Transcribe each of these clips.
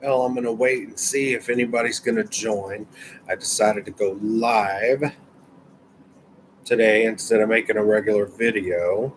Well, I'm going to wait and see if anybody's going to join. I decided to go live today instead of making a regular video.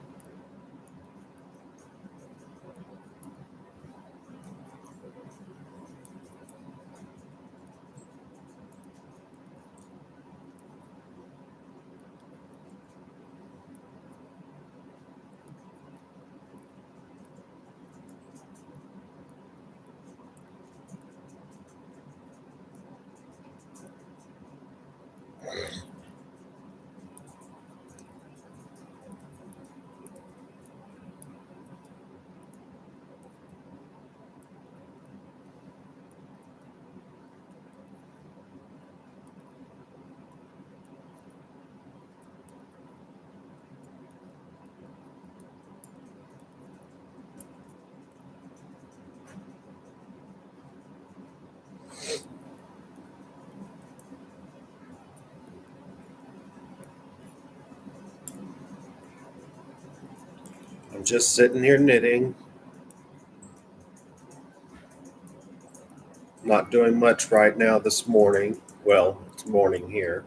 I'm just sitting here knitting, not doing much right now this morning. Well, it's morning here.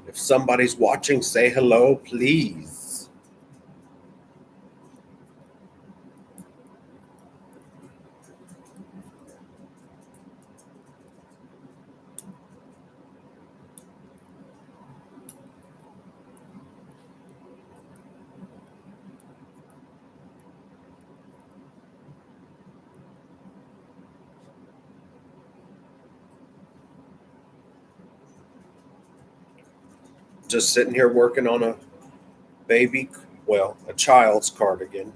If somebody's watching, say hello, please. Just sitting here working on a a child's cardigan.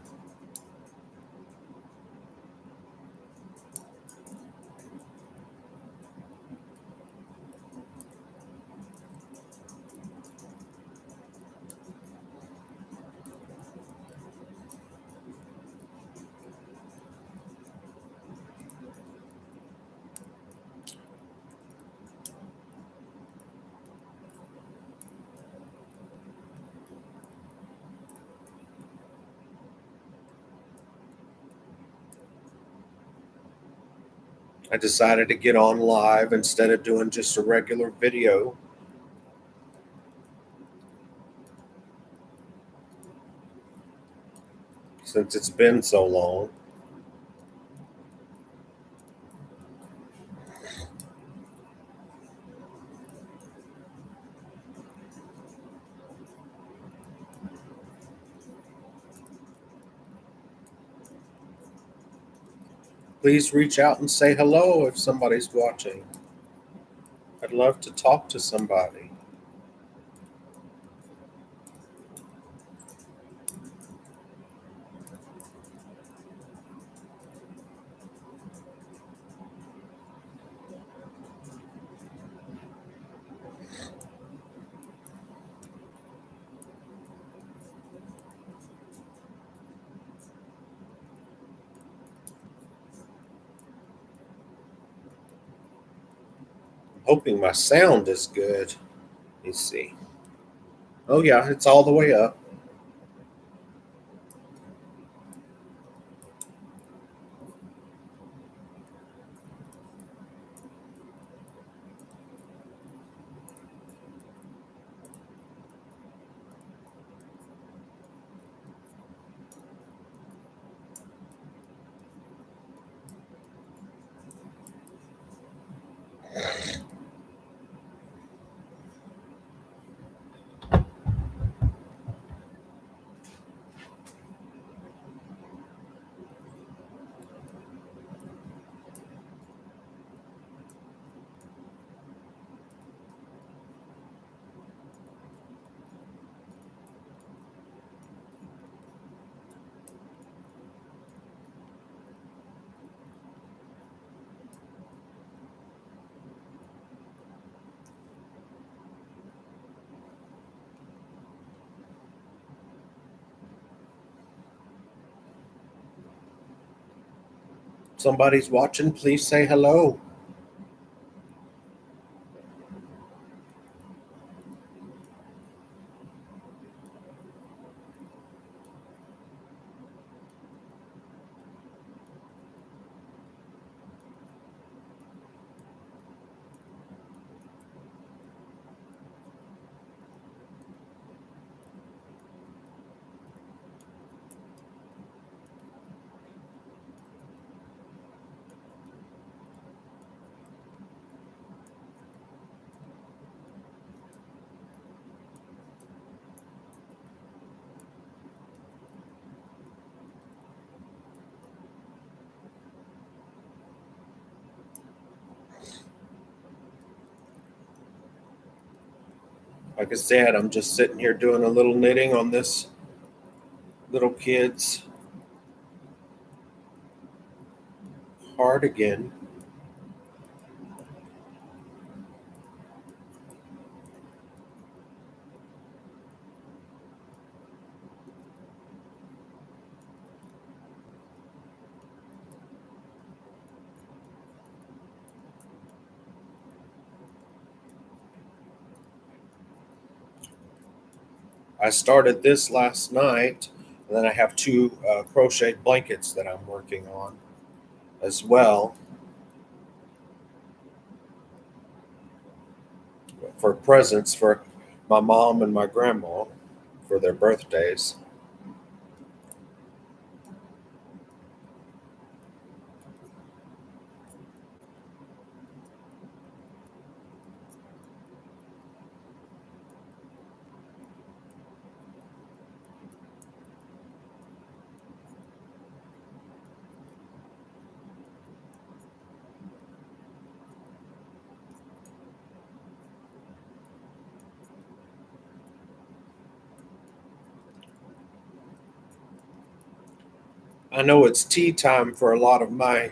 I decided to get on live instead of doing just a regular video. Since it's been so long. Please reach out and say hello if somebody's watching. I'd love to talk to somebody. Hoping my sound is good. Let's see. Oh, yeah, it's all the way up. somebody's watching, please say hello. Like I said, I'm just sitting here doing a little knitting on this little kid's cardigan. I started this last night, and then I have two crocheted blankets that I'm working on as well for presents for my mom and my grandma for their birthdays. I know it's tea time for a lot of my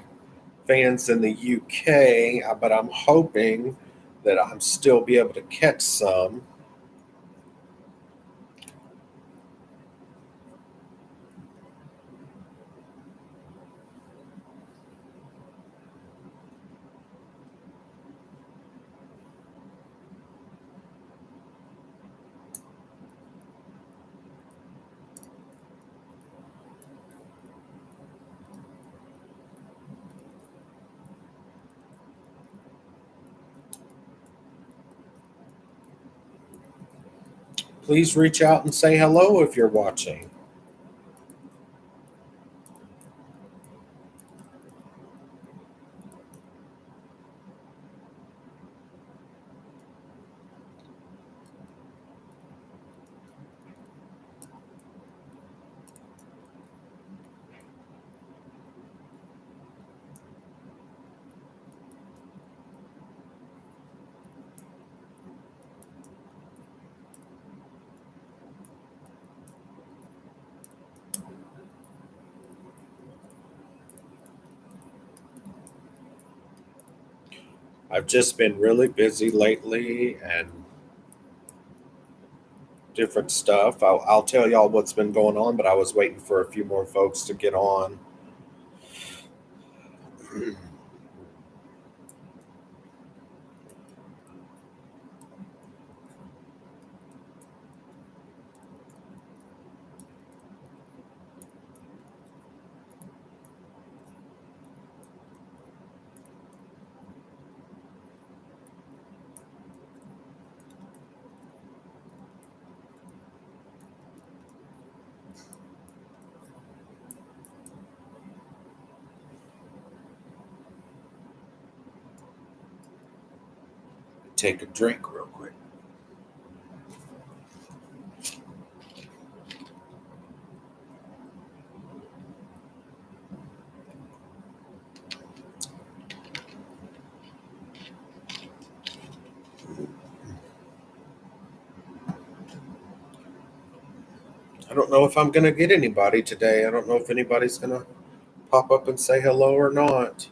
fans in the UK, but I'm hoping that I'm still be able to catch some. Please reach out and say hello if you're watching. I've just been really busy lately and different stuff. I'll tell y'all what's been going on, but I was waiting for a few more folks to get on. Take a drink real quick. I don't know if I'm going to get anybody today. I don't know if anybody's going to pop up and say hello or not.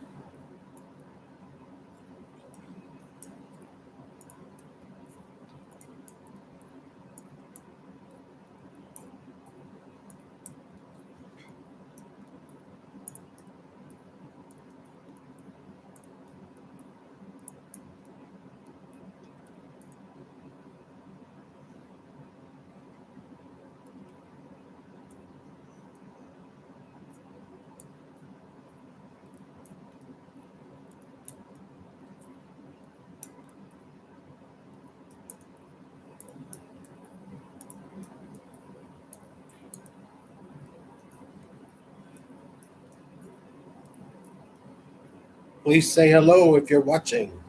Please say hello if you're watching.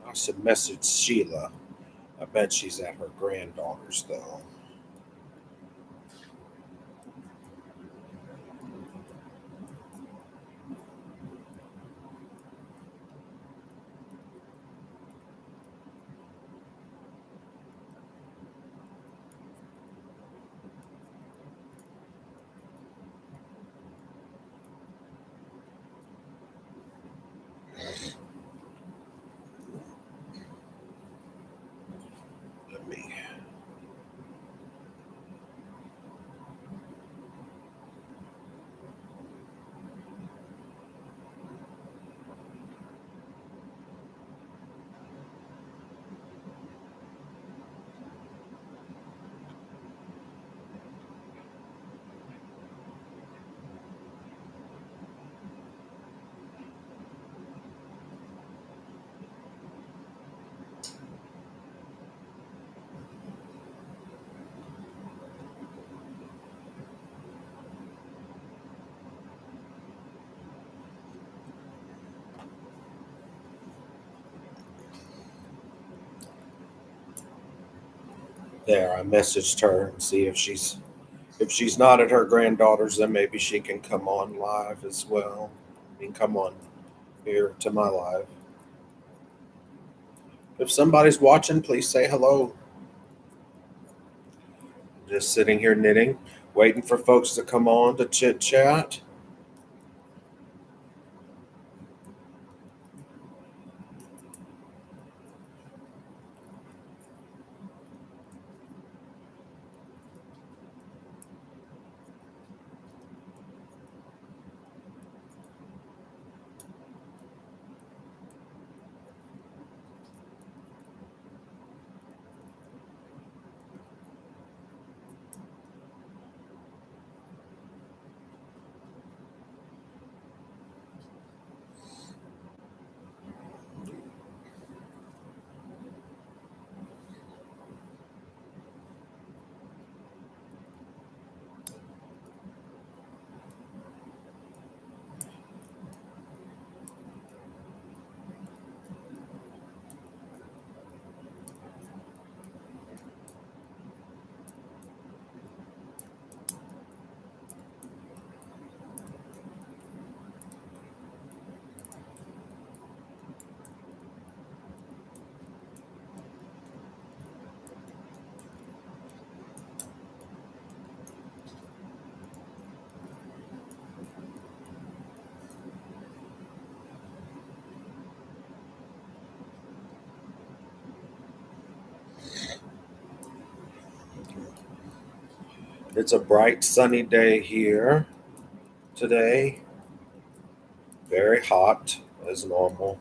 I should message Sheila. I bet she's at her granddaughter's though. Let me. There, I messaged her and see if she's not at her granddaughter's, then maybe she can come on live as well. I mean, come on here to my live. If somebody's watching, please say hello. Just sitting here knitting, waiting for folks to come on to chit chat. It's a bright sunny day here today. Very hot as normal.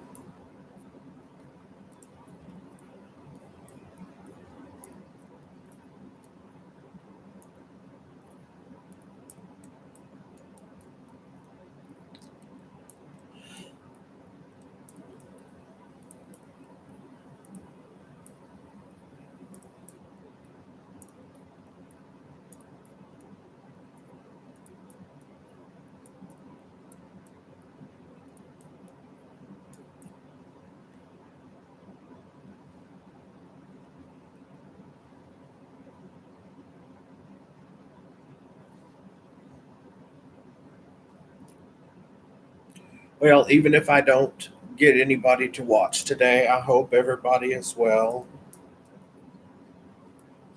Well, even if I don't get anybody to watch today, I hope everybody is well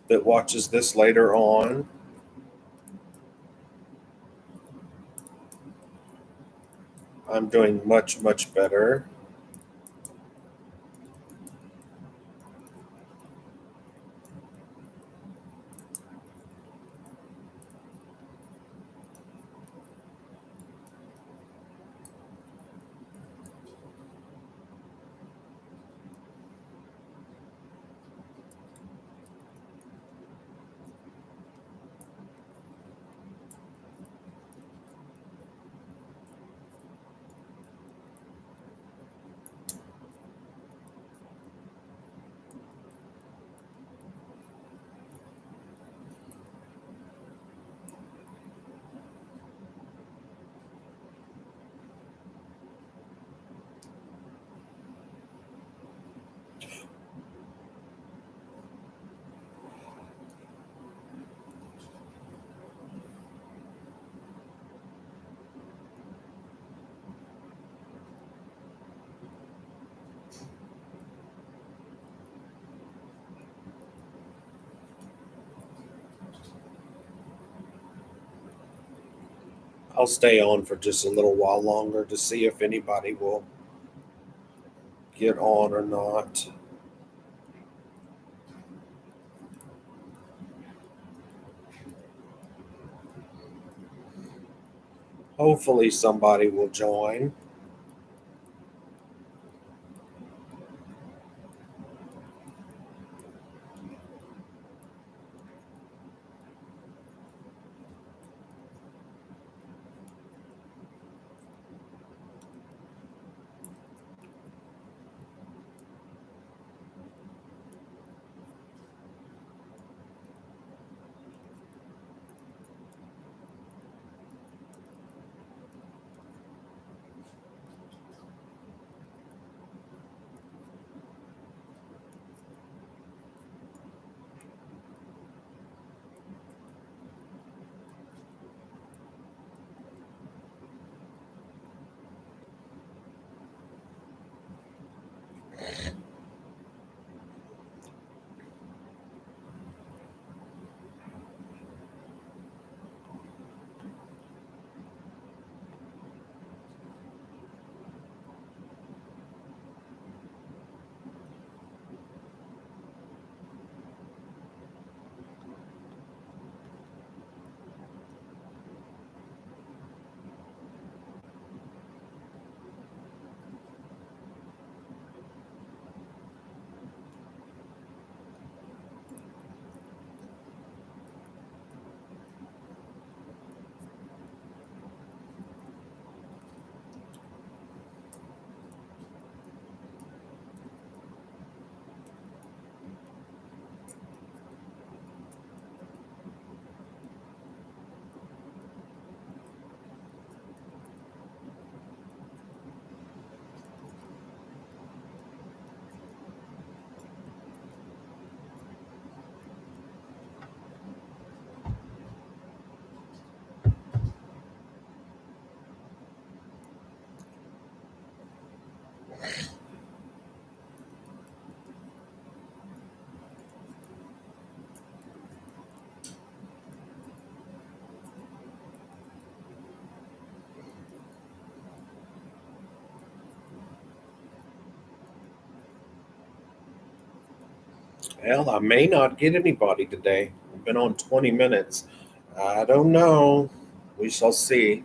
that watches this later on. I'm doing much, much better. I'll stay on for just a little while longer to see if anybody will get on or not. Hopefully, somebody will join. Well, I may not get anybody today. I've been on 20 minutes. I don't know. We shall see.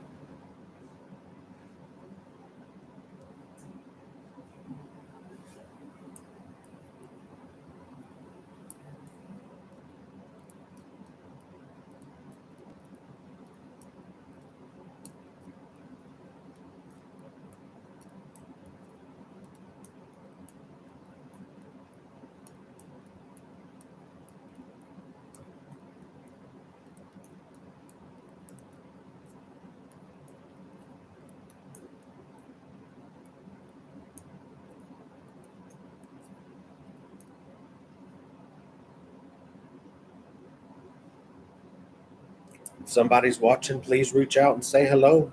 If somebody's watching, please reach out and say hello.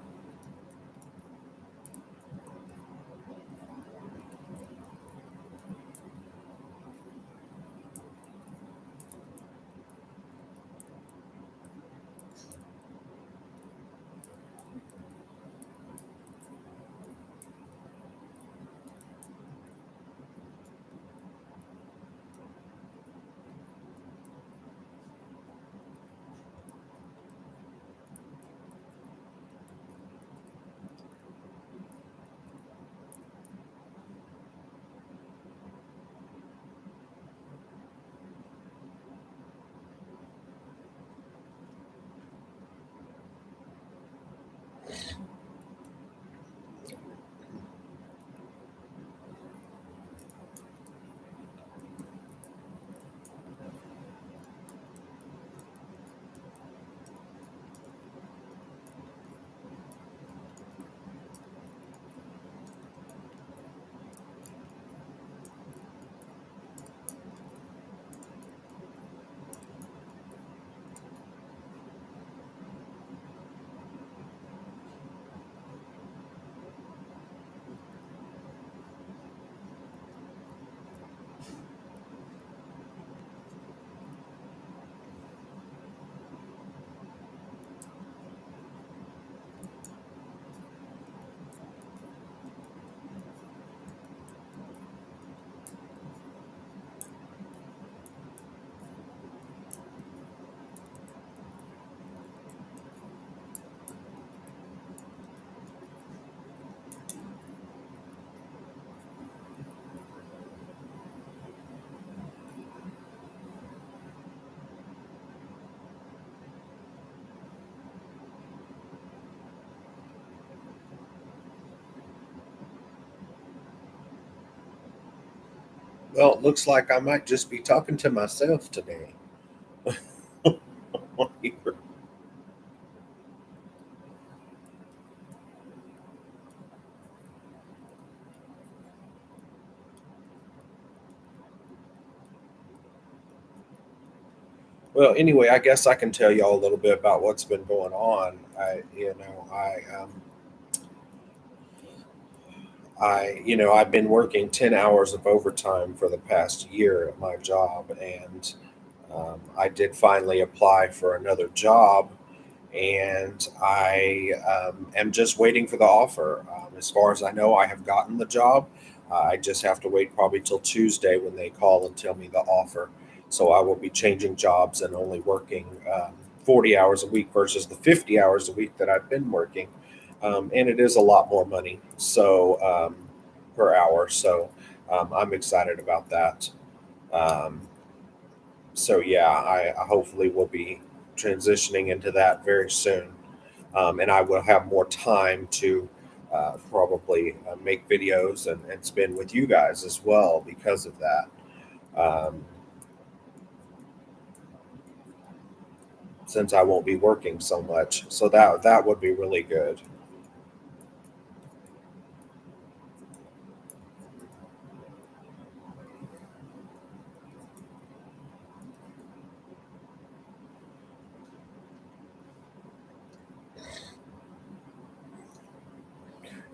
Well, it looks like I might just be talking to myself today. Well, anyway, I guess I can tell y'all a little bit about what's been going on. I've been working 10 hours of overtime for the past year at my job, and I did finally apply for another job, and I am just waiting for the offer. As far as I know, I have gotten the job. I just have to wait probably till Tuesday when they call and tell me the offer. So I will be changing jobs and only working 40 hours a week versus the 50 hours a week that I've been working. And it is a lot more money per hour. So I'm excited about that. Um, so yeah, I hopefully will be transitioning into that very soon, and I will have more time to probably make videos and spend with you guys as well because of that. Um, since I won't be working so much, so that would be really good.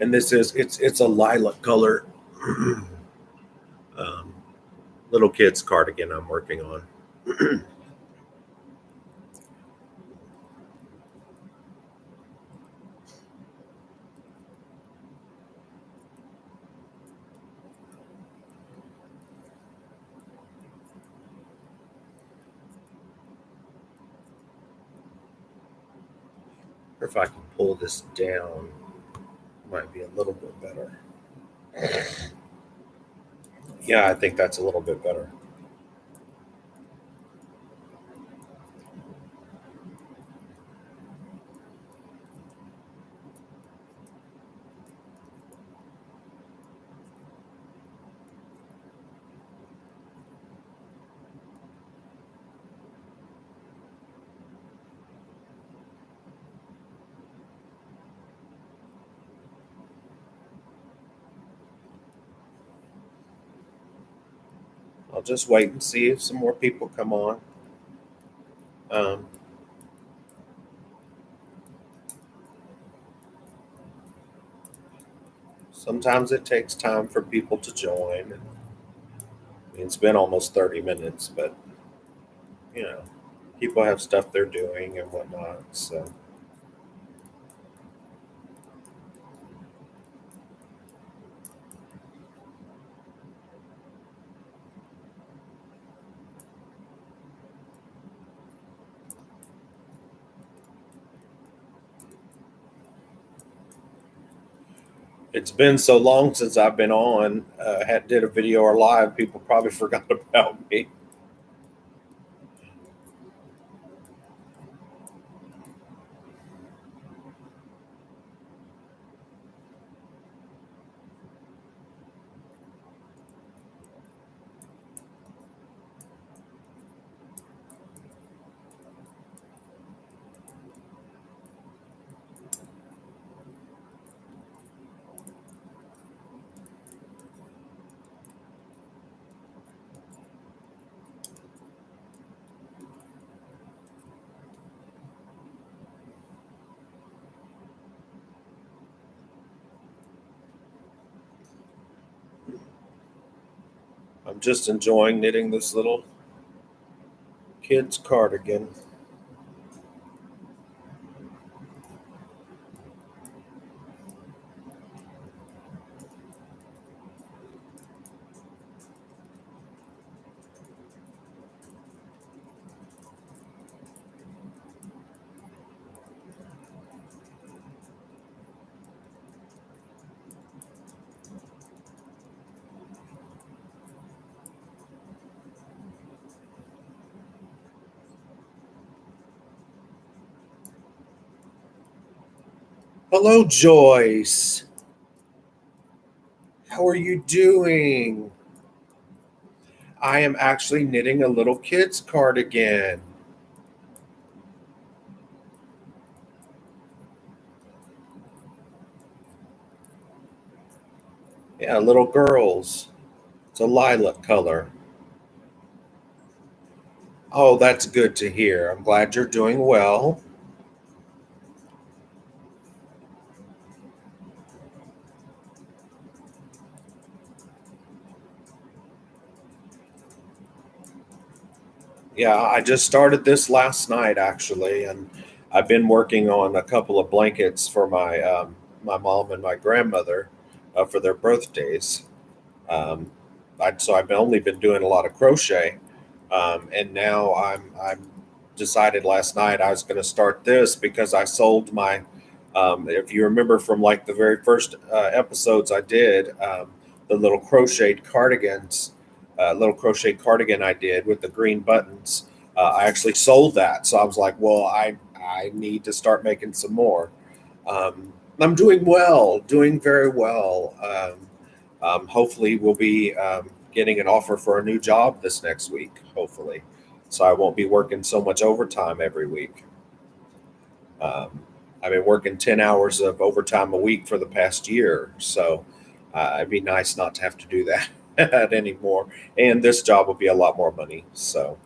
And this is it's a lilac color um, little kids cardigan I'm working on. If I can pull this down, might be a little bit better. Yeah, I think that's a little bit better. I'll just wait and see if some more people come on. Um, Sometimes it takes time for people to join. I mean, it's been almost 30 minutes, but you know, people have stuff they're doing and whatnot. So it's been so long since I've been on, had did a video or live. People probably forgot about me. I'm just enjoying knitting this little kid's cardigan. Hello, Joyce. How are you doing? I am actually knitting a little kid's cardigan. Yeah, little girls. It's a lilac color. Oh, that's good to hear. I'm glad you're doing well. Yeah, I just started this last night actually, and I've been working on a couple of blankets for my mom and my grandmother for their birthdays. Um, so I've only been doing a lot of crochet, and now I'm decided last night I was going to start this because I sold my. If you remember from like the very first episodes I did, the little crochet cardigan I did with the green buttons. I actually sold that, so I was like, well, I need to start making some more. I'm doing well, doing very well. Hopefully, we'll be getting an offer for a new job this next week. Hopefully, so I won't be working so much overtime every week. Um, I've been working 10 hours of overtime a week for the past year, so it'd be nice not to have to do that anymore. And this job will be a lot more money. So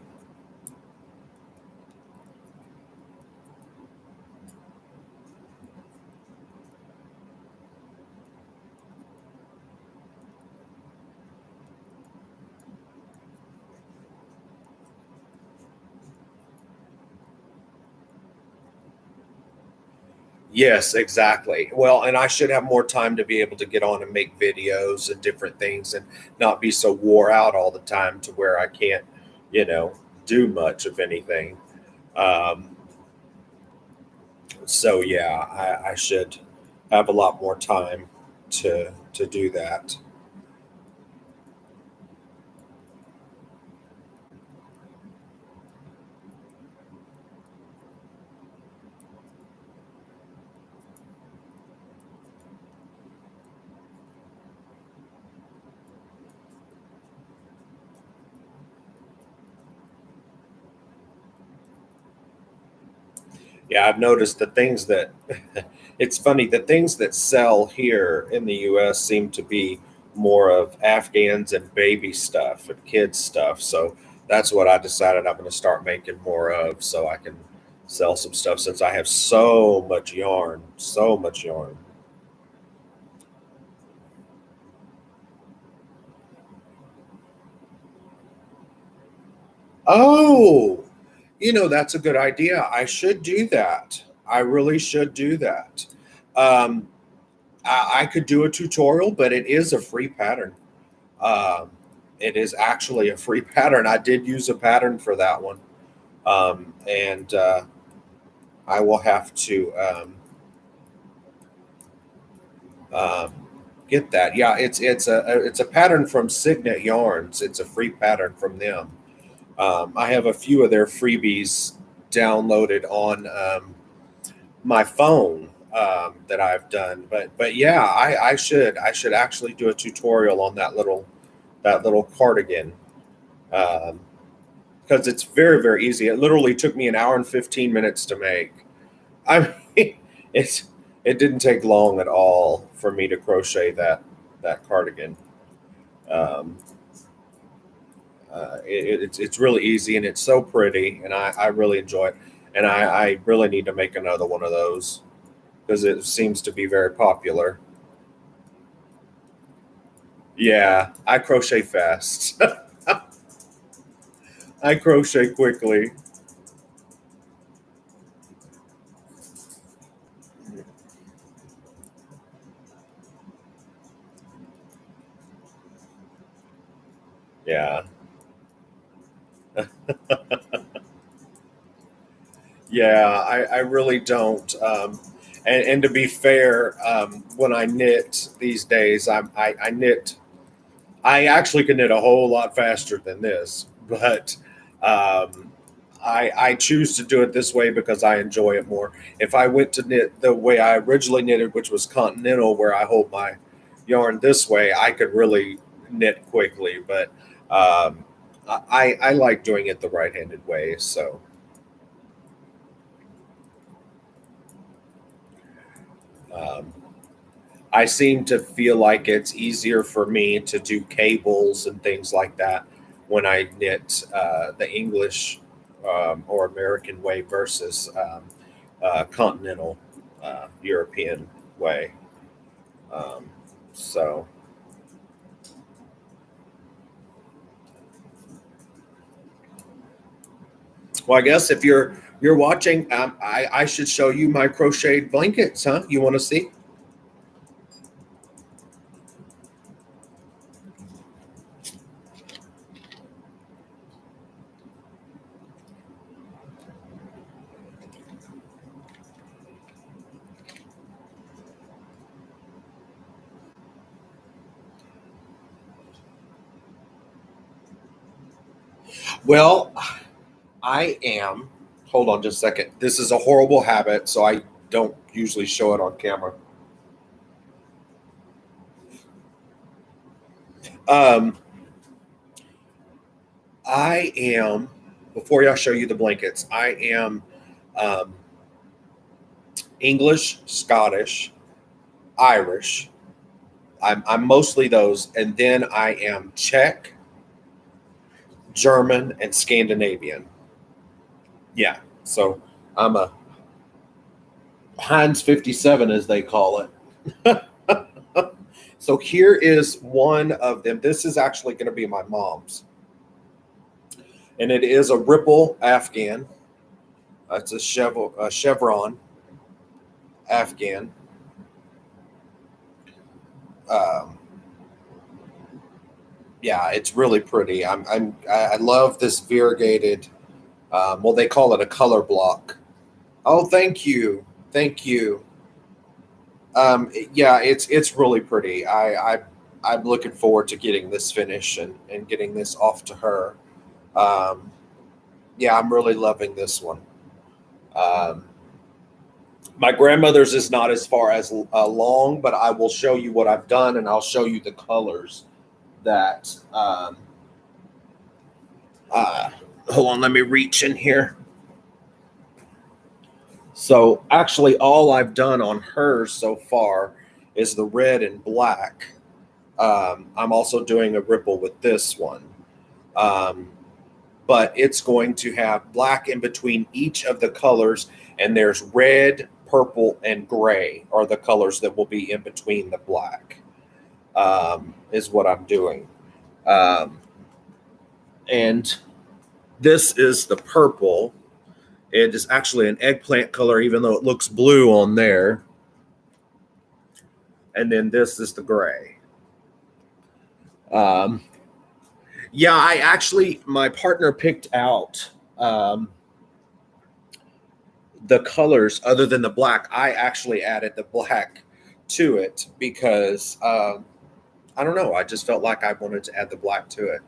yes, exactly. Well, and I should have more time to be able to get on and make videos and different things and not be so wore out all the time to where I can't, you know, do much of anything. Um, so yeah, I should have a lot more time to do that. Yeah, I've noticed the things that it's funny, the things that sell here in the US seem to be more of Afghans and baby stuff and kids stuff. So that's what I decided I'm going to start making more of so I can sell some stuff since I have so much yarn, so much yarn. Oh, that's a good idea. I should do that. I really should do that. Um, I could do a tutorial, but it is a free pattern. Um, it is actually a free pattern. I did use a pattern for that one, and I will have to um, get that. Yeah, it's a pattern from Signet Yarns. It's a free pattern from them. I have a few of their freebies downloaded on my phone that I've done, but yeah, I should actually do a tutorial on that little cardigan. Um, because it's very very easy. It literally took me an hour and 15 minutes to make. I mean, it's it didn't take long at all for me to crochet that cardigan. Um, it's really easy and it's so pretty, and I really enjoy it. And I really need to make another one of those because it seems to be very popular. Yeah, I crochet fast. I crochet quickly. Yeah. Yeah, I really don't. And to be fair, when I knit these days, I knit. I actually can knit a whole lot faster than this, but um, I choose to do it this way because I enjoy it more. If I went to knit the way I originally knitted, which was continental, where I hold my yarn this way, I could really knit quickly. But um, I like doing it the right-handed way. So um, I seem to feel like it's easier for me to do cables and things like that when I knit the English or American way versus continental European way. Um, so, well, I guess if you're watching, I should show you my crocheted blankets, huh? You want to see? Well, I am. Hold on just a second. This is a horrible habit, so I don't usually show it on camera. Um, I am. Before I show you the blankets, I am um, English, Scottish, Irish. I'm mostly those, and then I am Czech, German, and Scandinavian. Yeah, so I'm a Heinz 57, as they call it. So here is one of them. This is actually going to be my mom's, and it is a ripple Afghan. It's a chevron Afghan. Um, yeah, it's really pretty. I love this variegated. Well, they call it a color block. Oh, thank you, thank you. Yeah, it's really pretty. I'm looking forward to getting this finished and getting this off to her. Um, yeah, I'm really loving this one. Um, my grandmother's is not as far as long, but I will show you what I've done, and I'll show you the colors that. Uh, Hold on, let me reach in here. So actually, all I've done on hers so far is the red and black. I'm also doing a ripple with this one. Um, but it's going to have black in between each of the colors, and there's red, purple, and gray are the colors that will be in between the black, is what I'm doing. Um, and this is the purple. It is actually an eggplant color, even though it looks blue on there. And then this is the gray. Um, yeah, my partner picked out um, the colors other than the black. I actually added the black to it because I don't know. I just felt like I wanted to add the black to it.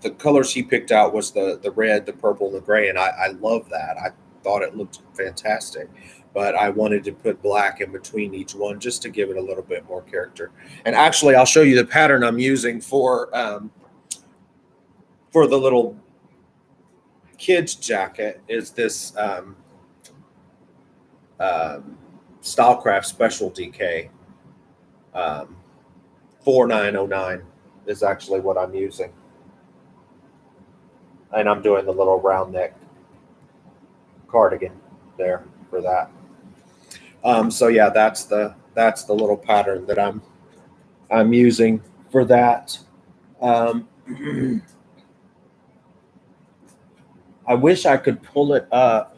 The colors he picked out was the red, the purple, and the gray, and I love that. I thought it looked fantastic, but I wanted to put black in between each one just to give it a little bit more character. And actually, I'll show you the pattern I'm using for the little kids jacket. Is this um, Stylecraft Special DK 4909 is actually what I'm using, and I'm doing the little round neck cardigan there for that. So yeah, that's the little pattern that I'm using for that. Um, I wish I could pull it up.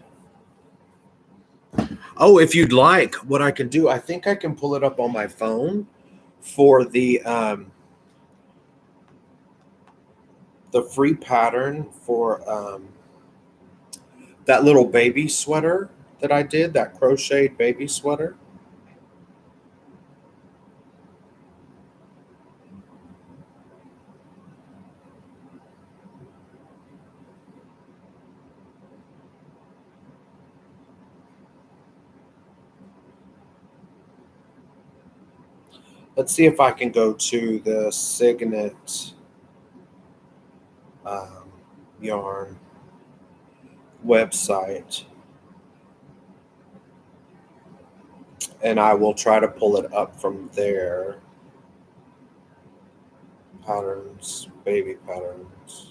Oh, if you'd like, what I can do, I think I can pull it up on my phone for the free pattern for that little baby sweater that I did, that crocheted baby sweater. Let's see if I can go to the Signet. yarn website, and I will try to pull it up from there. Patterns, baby patterns.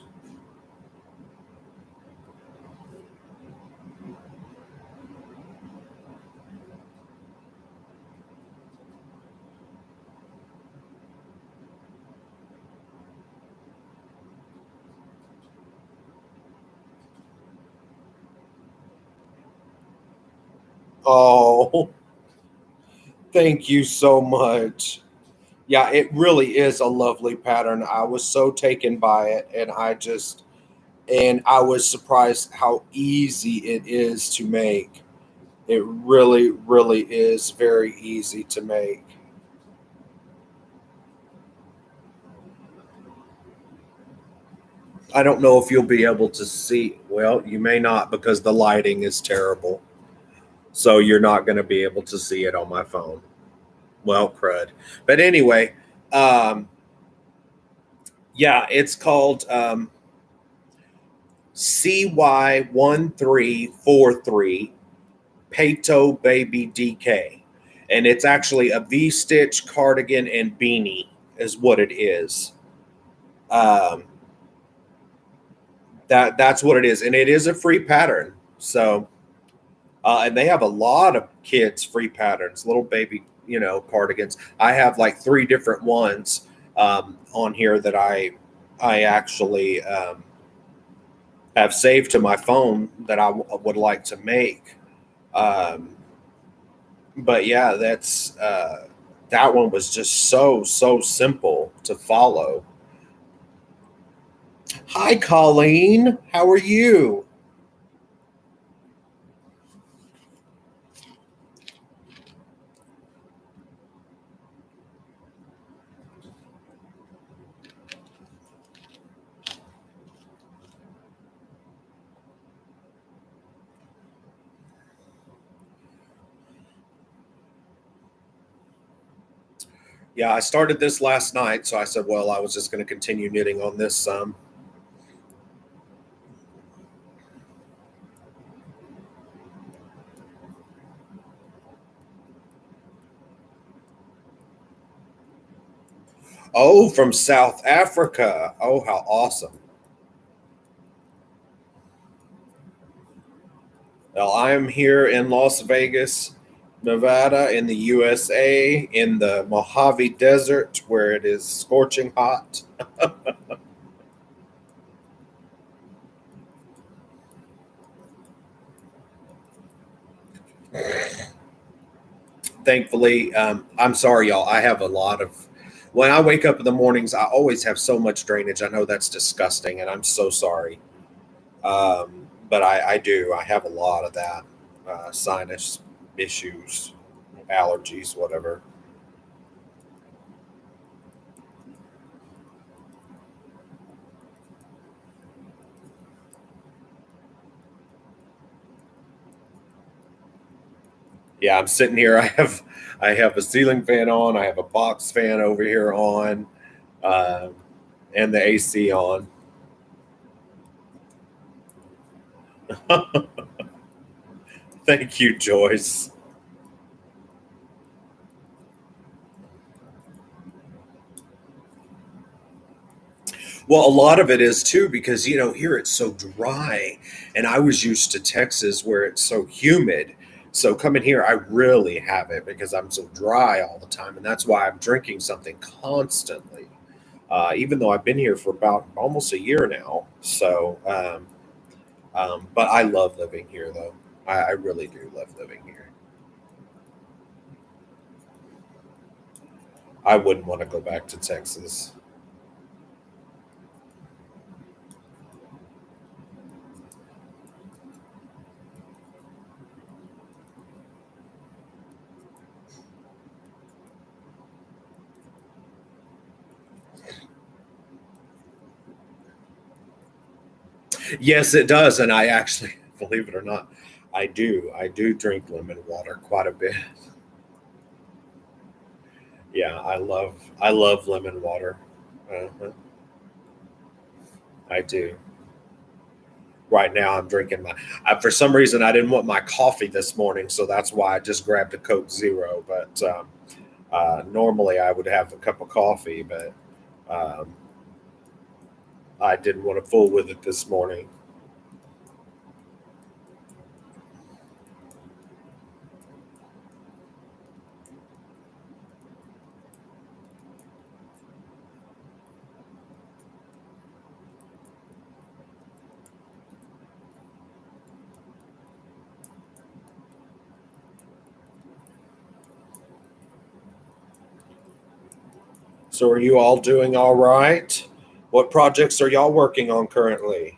Oh, thank you so much. Yeah, it really is a lovely pattern. I was so taken by it, and I was surprised how easy it is to make. It really, really is very easy to make. I don't know if you'll be able to see. Well, you may not because the lighting is terrible. So you're not going to be able to see it on my phone. Well, crud. But anyway, um, yeah, it's called CY1343 Pato Baby DK. And it's actually a V stitch cardigan and beanie, is what it is. Um, that's what it is. And it is a free pattern. So and they have a lot of kids free patterns, little baby, cardigans. I have like three different ones on here that I actually have saved to my phone that would like to make. Um, but yeah, that one was just so simple to follow. Hi, Colleen. How are you? Yeah, I started this last night, so I said, well, I was just going to continue knitting on this some. Oh, from South Africa. Oh, how awesome. Well, I am here in Las Vegas, Nevada, in the USA, in the Mojave Desert, where it is scorching hot. Thankfully, I'm sorry, y'all. I have a lot of. When I wake up in the mornings, I always have so much drainage. I know that's disgusting, and I'm so sorry. But I do. I have a lot of that sinus issues, allergies, whatever. Yeah, I'm sitting here. I have a ceiling fan on. I have a box fan over here on, um, and the AC on. Thank you, Joyce. Well, a lot of it is too because here it's so dry, and I was used to Texas where it's so humid. So coming here, I really have it because I'm so dry all the time, and that's why I'm drinking something constantly. Even though I've been here for about almost a year now. But I love living here, though. I really do love living here. I wouldn't want to go back to Texas. Yes, it does, and I actually, believe it or not, I do. I do drink lemon water quite a bit. Yeah, I love lemon water. Uh-huh. I do. Right now, I'm drinking my. For some reason, I didn't want my coffee this morning, so that's why I just grabbed a Coke Zero. But normally, I would have a cup of coffee, but um, I didn't want to fool with it this morning. So, are you all doing all right? What projects are y'all working on currently?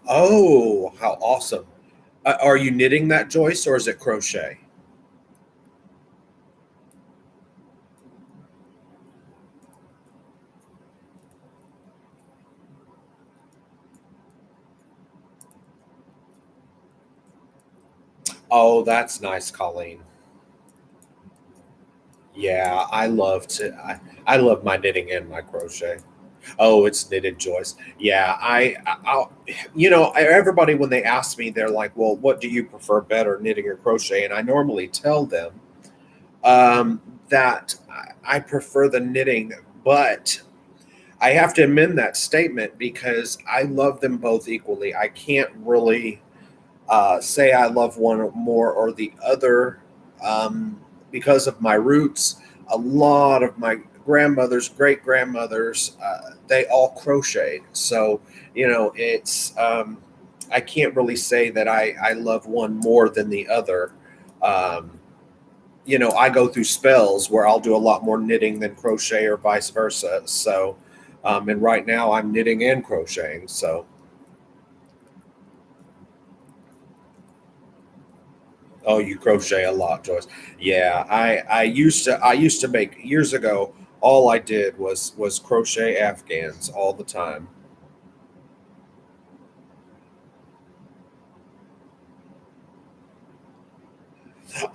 Oh, how awesome! Are you knitting that, Joyce, or is it crochet? Oh, that's nice, Colleen. Yeah, I love my knitting and my crochet. Oh, it's knitted, Joyce. Yeah, I'll, everybody when they ask me, they're like, "Well, what do you prefer better, knitting or crochet?" And I normally tell them that I prefer the knitting, but I have to amend that statement because I love them both equally. I can't really say I love one more or the other because of my roots. A lot of my grandmothers, great grandmothers, they all crocheted. So, it's, I can't really say that I love one more than the other. Um, I go through spells where I'll do a lot more knitting than crochet or vice versa. So, and right now I'm knitting and crocheting. So, oh, you crochet a lot, Joyce. Yeah, I used to make years ago. All I did was crochet afghans all the time.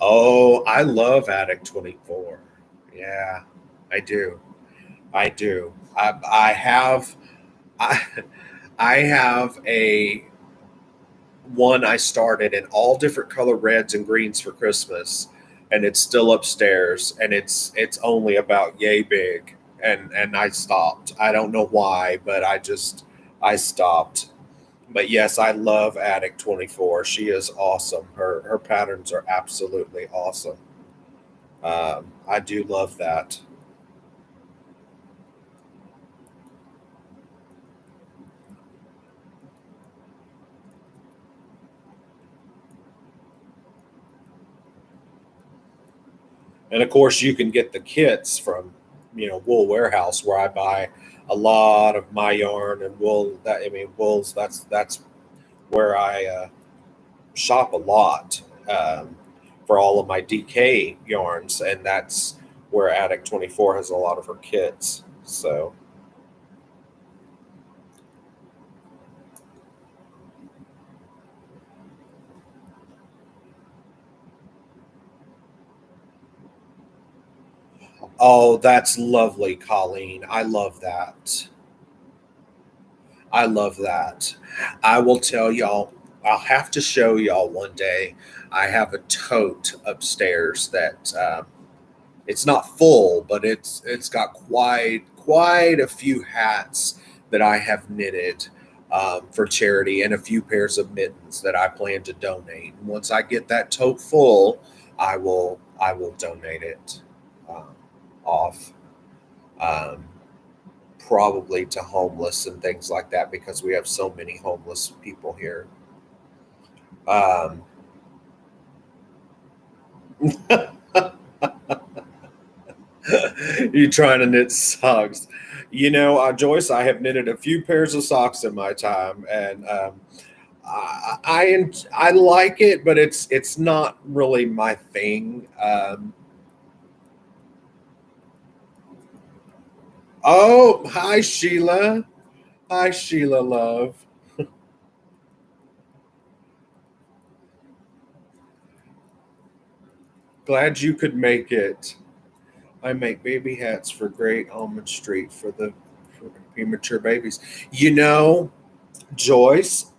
Oh, I love Attic 24. Yeah, I do. I do. I have I I have a one I started in all different color reds and greens for Christmas, and it's still upstairs, and it's only about yay big, and I stopped. I don't know why, but I stopped. But yes, I love Attic 24. She is awesome. Her patterns are absolutely awesome. I do love that. And of course, you can get the kits from Wool Warehouse, where I buy a lot of my yarn and wool. That I mean, wools. That's where I shop a lot for all of my DK yarns, and that's where Attic 24 has a lot of her kits. So, oh, that's lovely, Colleen. I love that. I love that. I will tell y'all, I'll have to show y'all one day. I have a tote upstairs that it's not full, but it's got quite a few hats that I have knitted for charity and a few pairs of mittens that I plan to donate. And once I get that tote full, I will donate it um, off. Um, probably to homeless and things like that because we have so many homeless people here. Um, you trying to knit socks? Joyce, I have knitted a few pairs of socks in my time, and I like it, but it's not really my thing. Oh, hi Sheila. Hi Sheila, love. Glad you could make it. I make baby hats for Great Almond Street for premature babies. You know, Joyce,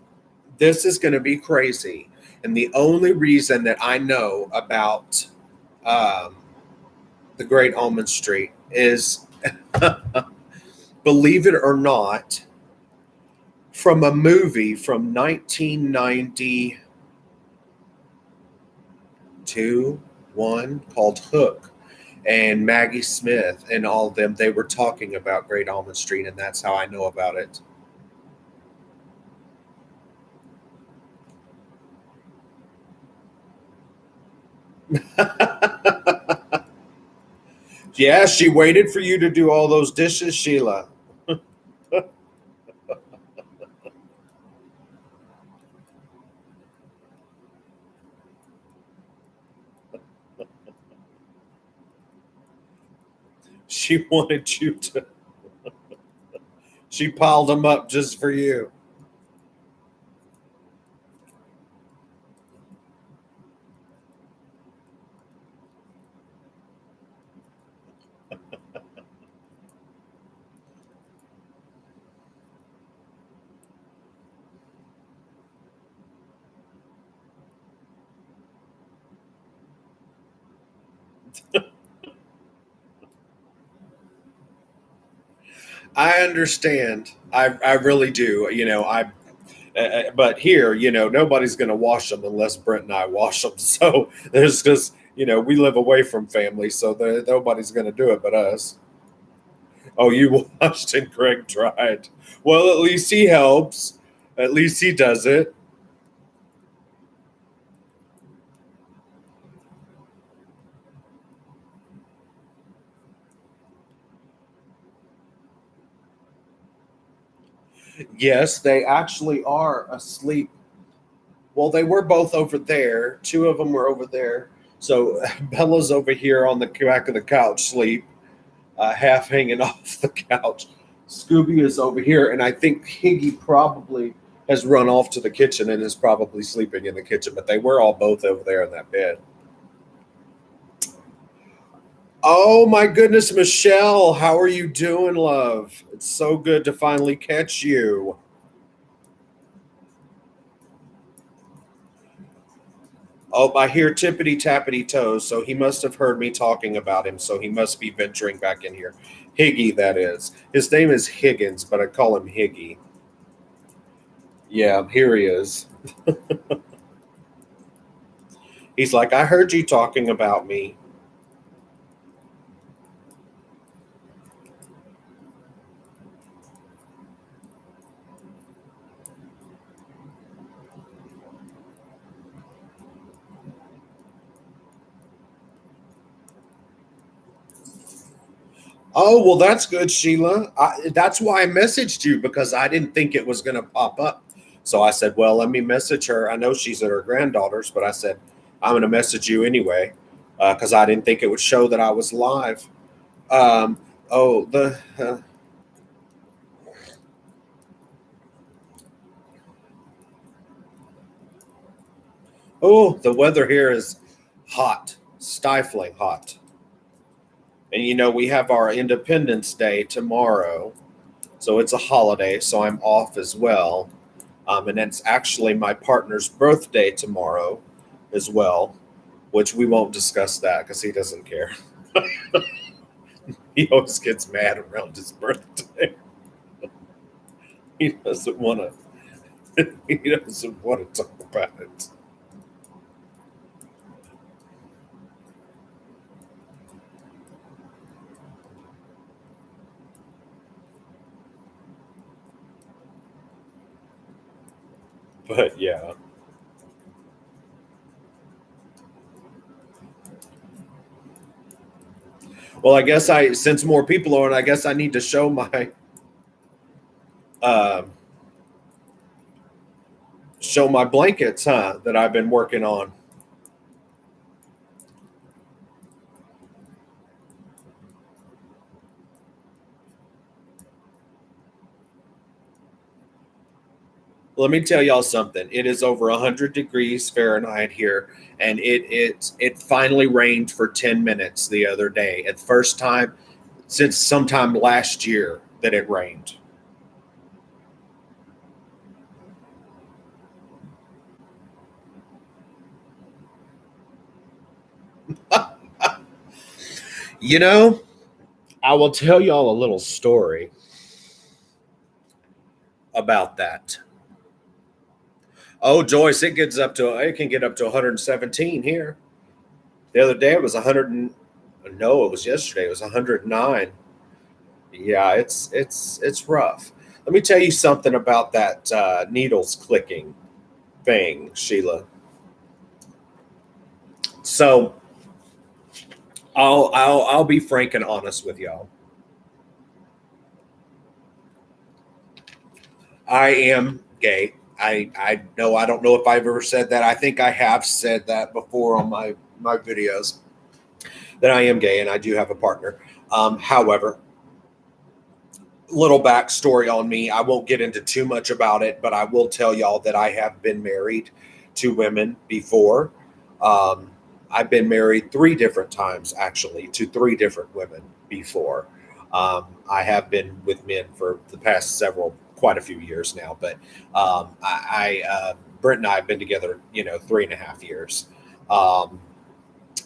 this is going to be crazy, and the only reason that I know about um, the Great Almond Street is, believe it or not, from a movie from 1992, one called Hook, and Maggie Smith and all of them, they were talking about Great Almond Street, and that's how I know about it. Yeah, she waited for you to do all those dishes, Sheila. She wanted you to, she piled them up just for you. I understand. I really do. But here, nobody's going to wash them unless Brent and I wash them. So there's just, we live away from family, so nobody's going to do it but us. Oh, you washed and Greg tried. Well, at least he helps. At least he does it. Yes, they actually are asleep. Well, they were both over there. Two of them were over there. So Bella's over here on the back of the couch, sleep, half hanging off the couch. Scooby is over here, and I think Higgy probably has run off to the kitchen and is probably sleeping in the kitchen. But they were all both over there in that bed. Oh my goodness, Michelle, how are you doing, love? It's so good to finally catch you. Oh, I hear tippity tappity toes, so he must have heard me talking about him, so he must be venturing back in here. Higgy, that is. His name is Higgins, but I call him Higgy. Yeah, here he is. He's like, I heard you talking about me. Oh, well, that's good, Sheila. That's why I messaged you because I didn't think it was going to pop up. So I said, well, let me message her. I know she's at her granddaughter's, but I said, I'm going to message you anyway because I didn't think it would show that I was live. Um, oh, the weather here is hot, stifling hot. And we have our Independence Day tomorrow. So it's a holiday, so I'm off as well. And it's actually my partner's birthday tomorrow as well, which we won't discuss that because he doesn't care. He always gets mad around his birthday. He doesn't want to. He doesn't want to talk about it. But yeah. Well, I guess since more people are on, I guess I need to uh, show my blankets, huh? That I've been working on. Let me tell y'all something. It is over 100 degrees Fahrenheit here, and it finally rained for 10 minutes the other day. At the first time since sometime last year that it rained. You know, I will tell y'all a little story about that. Oh, Joyce, it can get up to 117 here. The other day it was 100 and no, it was yesterday. It was 109. Yeah, it's rough. Let me tell you something about that needles clicking thing, Sheila. So I'll be frank and honest with y'all. I am gay. I know I don't know if I've ever said that. I think I have said that before on my videos that I am gay and I do have a partner. However, little backstory on me. I won't get into too much about it, but I will tell y'all that I have been married to women before. Um, I've been married 3 different times, actually, to 3 different women before. I have been with men for the past quite a few years now, but Brent and I have been together, 3.5 years. Um,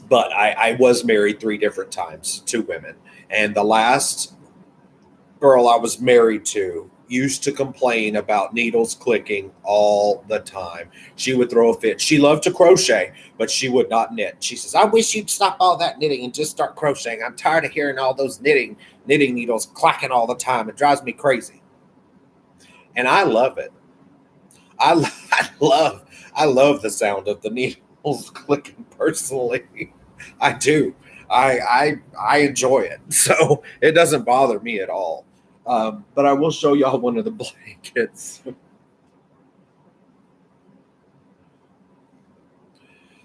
but I was married 3 different times to women, and the last girl I was married to used to complain about needles clicking all the time. She would throw a fit. She loved to crochet, but she would not knit. She says, "I wish you'd stop all that knitting and just start crocheting. I'm tired of hearing all those knitting needles clacking all the time. It drives me crazy." And I love it. I, I love the sound of the needles clicking personally. I do. I enjoy it. So it doesn't bother me at all. But I will show y'all one of the blankets.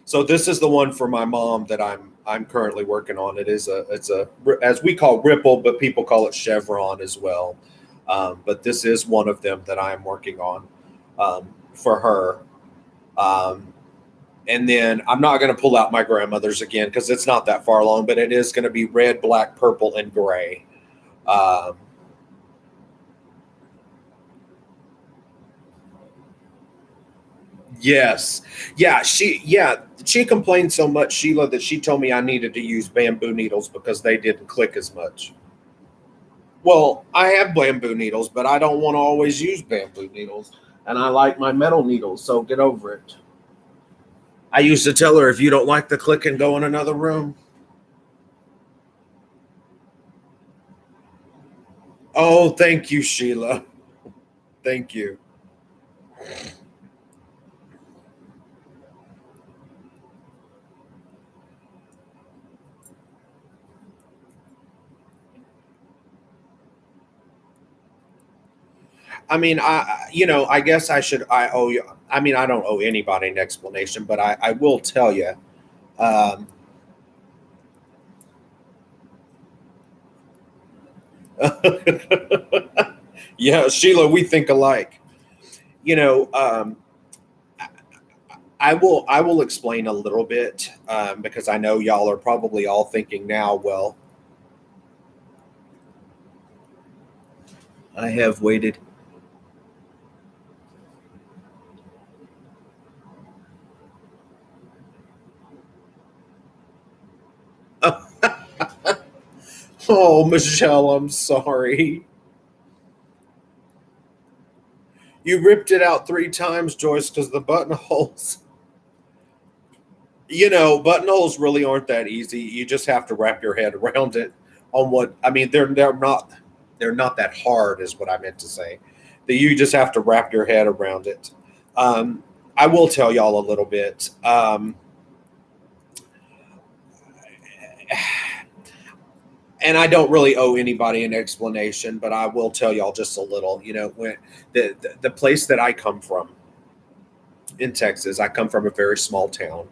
So this is the one for my mom that I'm currently working on. It's a as we call ripple, but people call it chevron as well. But this is one of them that I'm working on for her. Um, and then I'm not going to pull out my grandmother's again because it's not that far along, but it is going to be red, black, purple, and gray. Um, Yes. She complained so much, Sheila, that she told me I needed to use bamboo needles because they didn't click as much. Well, I have bamboo needles, but I don't want to always use bamboo needles. And I like my metal needles, so get over it. I used to tell her if you don't like the clicking, go in another room. Oh, thank you, Sheila. Thank you. I mean, I guess I should. I owe you. I mean, I don't owe anybody an explanation, but I will tell you. Um, yeah, Sheila, we think alike. You know, I will explain a little bit because I know y'all are probably all thinking now. Well, I have waited. Oh, Michelle, I'm sorry. You ripped it out 3 times, Joyce, because the buttonholes. Buttonholes really aren't that easy. You just have to wrap your head around it. On what I mean, they're not that hard, is what I meant to say. That you just have to wrap your head around it. Um, I will tell y'all a little bit. And I don't really owe anybody an explanation, but I will tell y'all just a little. You know, when the place that I come from in Texas, I come from a very small town,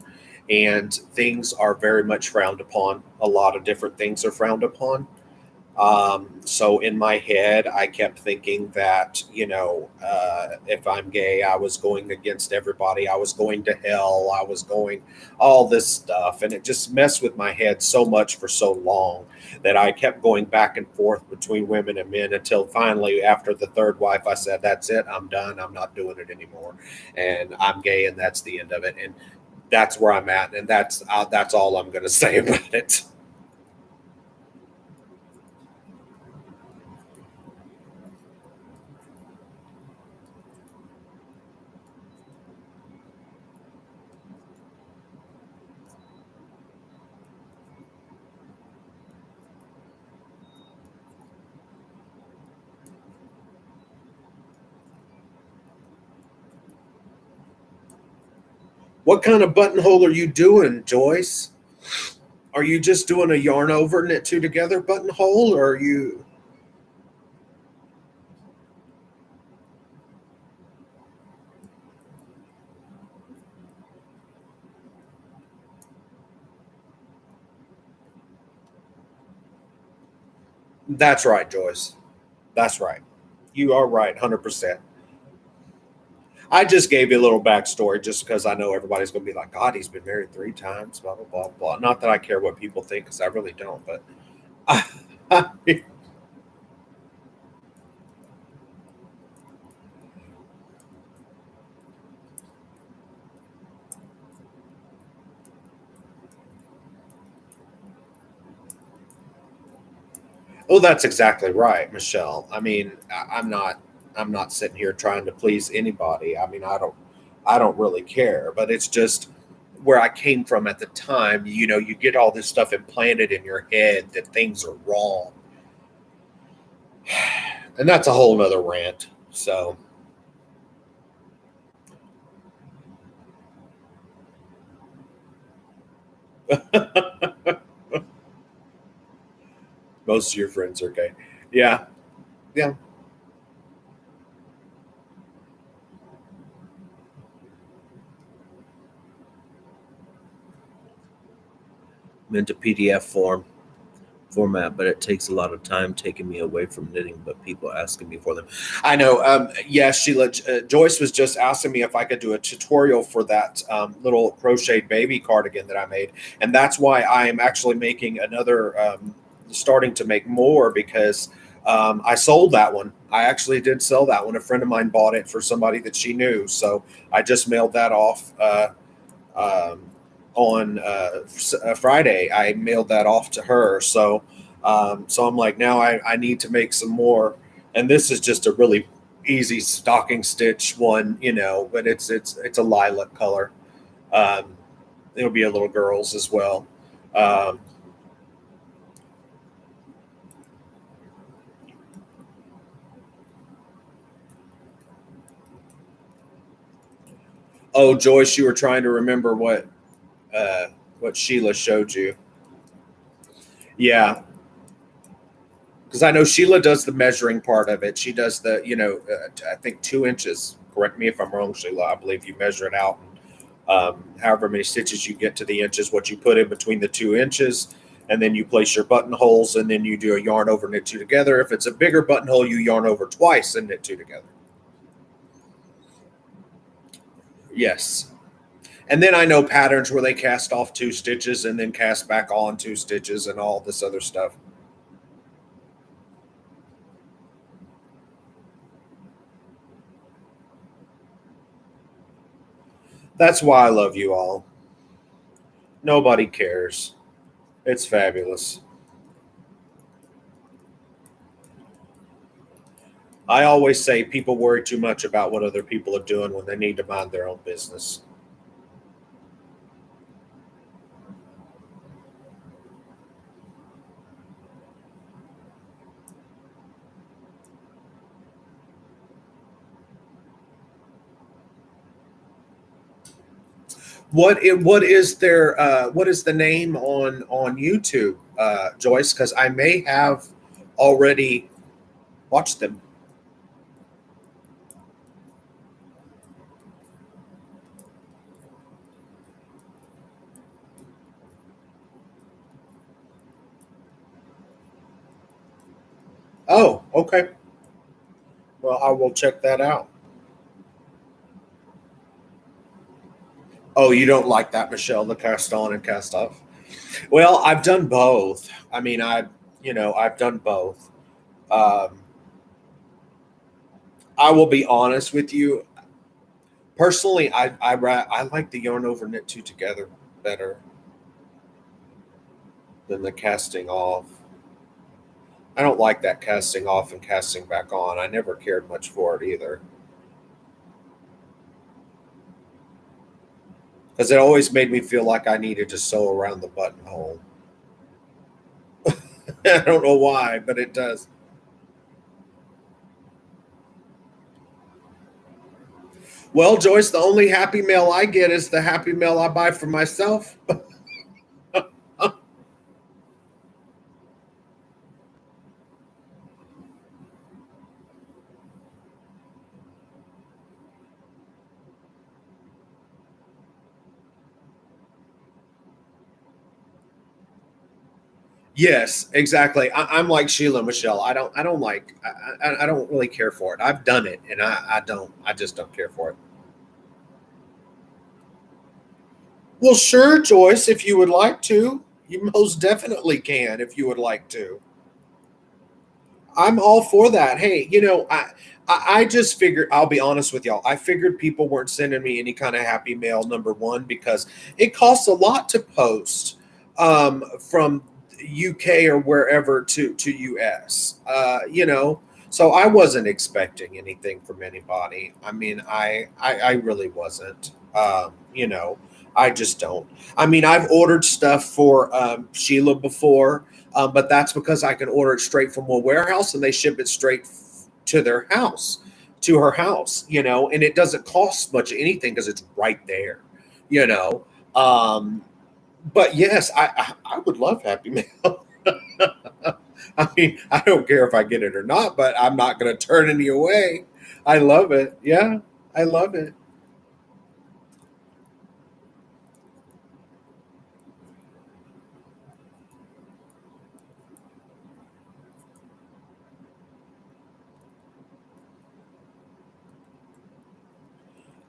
and things are very much frowned upon. A lot of different things are frowned upon. So in my head, I kept thinking that, if I'm gay, I was going against everybody. I was going to hell. I was going all this stuff. And it just messed with my head so much for so long that I kept going back and forth between women and men until finally, after the third wife, I said, that's it. I'm done. I'm not doing it anymore. And I'm gay, and that's the end of it. And that's where I'm at. And that's all I'm going to say about it. What kind of buttonhole are you doing, Joyce? Are you just doing a yarn over knit two together buttonhole, or are you? That's right, Joyce. That's right. You are right, 100%. I just gave you a little backstory just because I know everybody's going to be like, God, he's been married 3 times, blah, blah, blah, blah. Not that I care what people think, because I really don't, but. Oh, that's exactly right, Michelle. I mean, I'm not sitting here trying to please anybody. I mean, I don't really care, but it's just where I came from at the time. You get all this stuff implanted in your head that things are wrong, and that's a whole nother rant. So most of your friends are gay. Yeah, yeah. Meant a PDF format, but it takes a lot of time taking me away from knitting, but people asking me for them. I know. Yes, Sheila. Joyce was just asking me if I could do a tutorial for that little crocheted baby cardigan that I made. And that's why I am actually making another, starting to make more, because I sold that one. I actually did sell that one. A friend of mine bought it for somebody that she knew. So I just mailed that off. Um, on Friday, I mailed that off to her. So I'm like, now I need to make some more. And this is just a really easy stocking stitch one, but it's a lilac color. Um, it'll be a little girl's as well. Um, oh, Joyce, you were trying to remember uh, what Sheila showed you. Yeah, because I know Sheila does the measuring part of it. She does I think 2 inches. Correct me if I'm wrong, Sheila. I believe you measure it out. However many stitches you get to the inches, what you put in between the 2 inches, and then you place your buttonholes, and then you do a yarn over knit two together. If it's a bigger buttonhole, you yarn over twice and knit two together. Yes. And then I know patterns where they cast off 2 stitches and then cast back on 2 stitches and all this other stuff. That's why I love you all. Nobody cares. It's fabulous. I always say people worry too much about what other people are doing when they need to mind their own business. What is their what is the name on YouTube, Joyce? Because I may have already watched them. Oh, okay. Well, I will check that out. Oh, you don't like that, Michelle, the cast on and cast off? Well, I've done both. I mean, I've done both. Um, I will be honest with you. Personally, I like the yarn over knit two together better than the casting off. I don't like that casting off and casting back on. I never cared much for it either because it always made me feel like I needed to sew around the buttonhole. I don't know why, but it does. Well, Joyce, the only happy mail I get is the happy mail I buy for myself. Yes, exactly. I'm like Sheila Michelle. I don't like. I don't really care for it. I've done it, and I don't. I just don't care for it. Well, sure, Joyce. If you would like to, you most definitely can. If you would like to, I'm all for that. Hey, I just figured. I'll be honest with y'all. I figured people weren't sending me any kind of happy mail. Number one, because it costs a lot to post from UK or wherever to US. So I wasn't expecting anything from anybody. I mean, I really wasn't. I just don't. I mean, I've ordered stuff for Sheila before, but that's because I can order it straight from a warehouse and they ship it straight to their house, to her house, and it doesn't cost much anything because it's right there, you know. Um, but yes, I would love Happy Meal. I mean, I don't care if I get it or not, but I'm not going to turn any away. I love it. Yeah, I love it.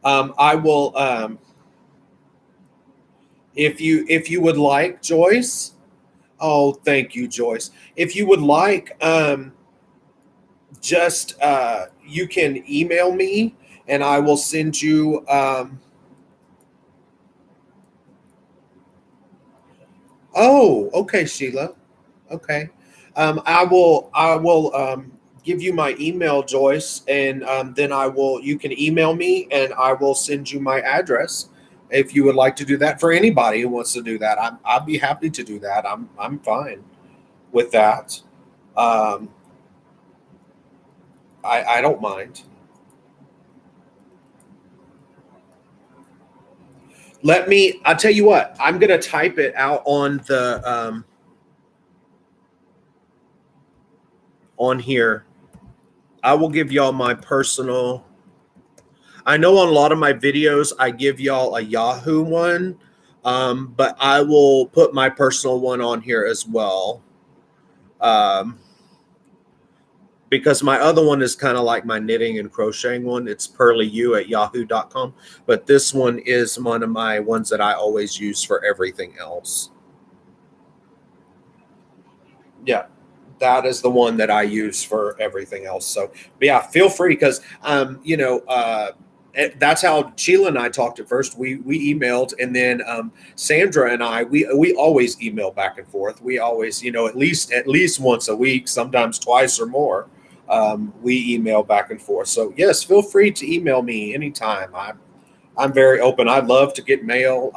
I will, if you would like, Joyce. Oh, thank you, Joyce. If you would like, just you can email me, and I will send you. Oh, okay, Sheila. Okay. I will give you my email, Joyce, and then I will. You can email me, and I will send you my address if you would like to do that. For anybody who wants to do that, I'd be happy to do that. I'm fine with that. Um, I don't mind. Let me. I'll tell you what. I'm gonna type it out on here. I will give y'all my personal. I know on a lot of my videos I give y'all a Yahoo one, but I will put my personal one on here as well. Um, because my other one is kind of like my knitting and crocheting one. It's pearlyu@yahoo.com. But this one is one of my ones that I always use for everything else. Yeah, that is the one that I use for everything else. So, but yeah, feel free because that's how Sheila and I talked at first. We emailed, and then Sandra and I we always email back and forth. We always at least once a week, sometimes twice or more. We email back and forth. So yes, feel free to email me anytime. I'm very open. I love to get mail.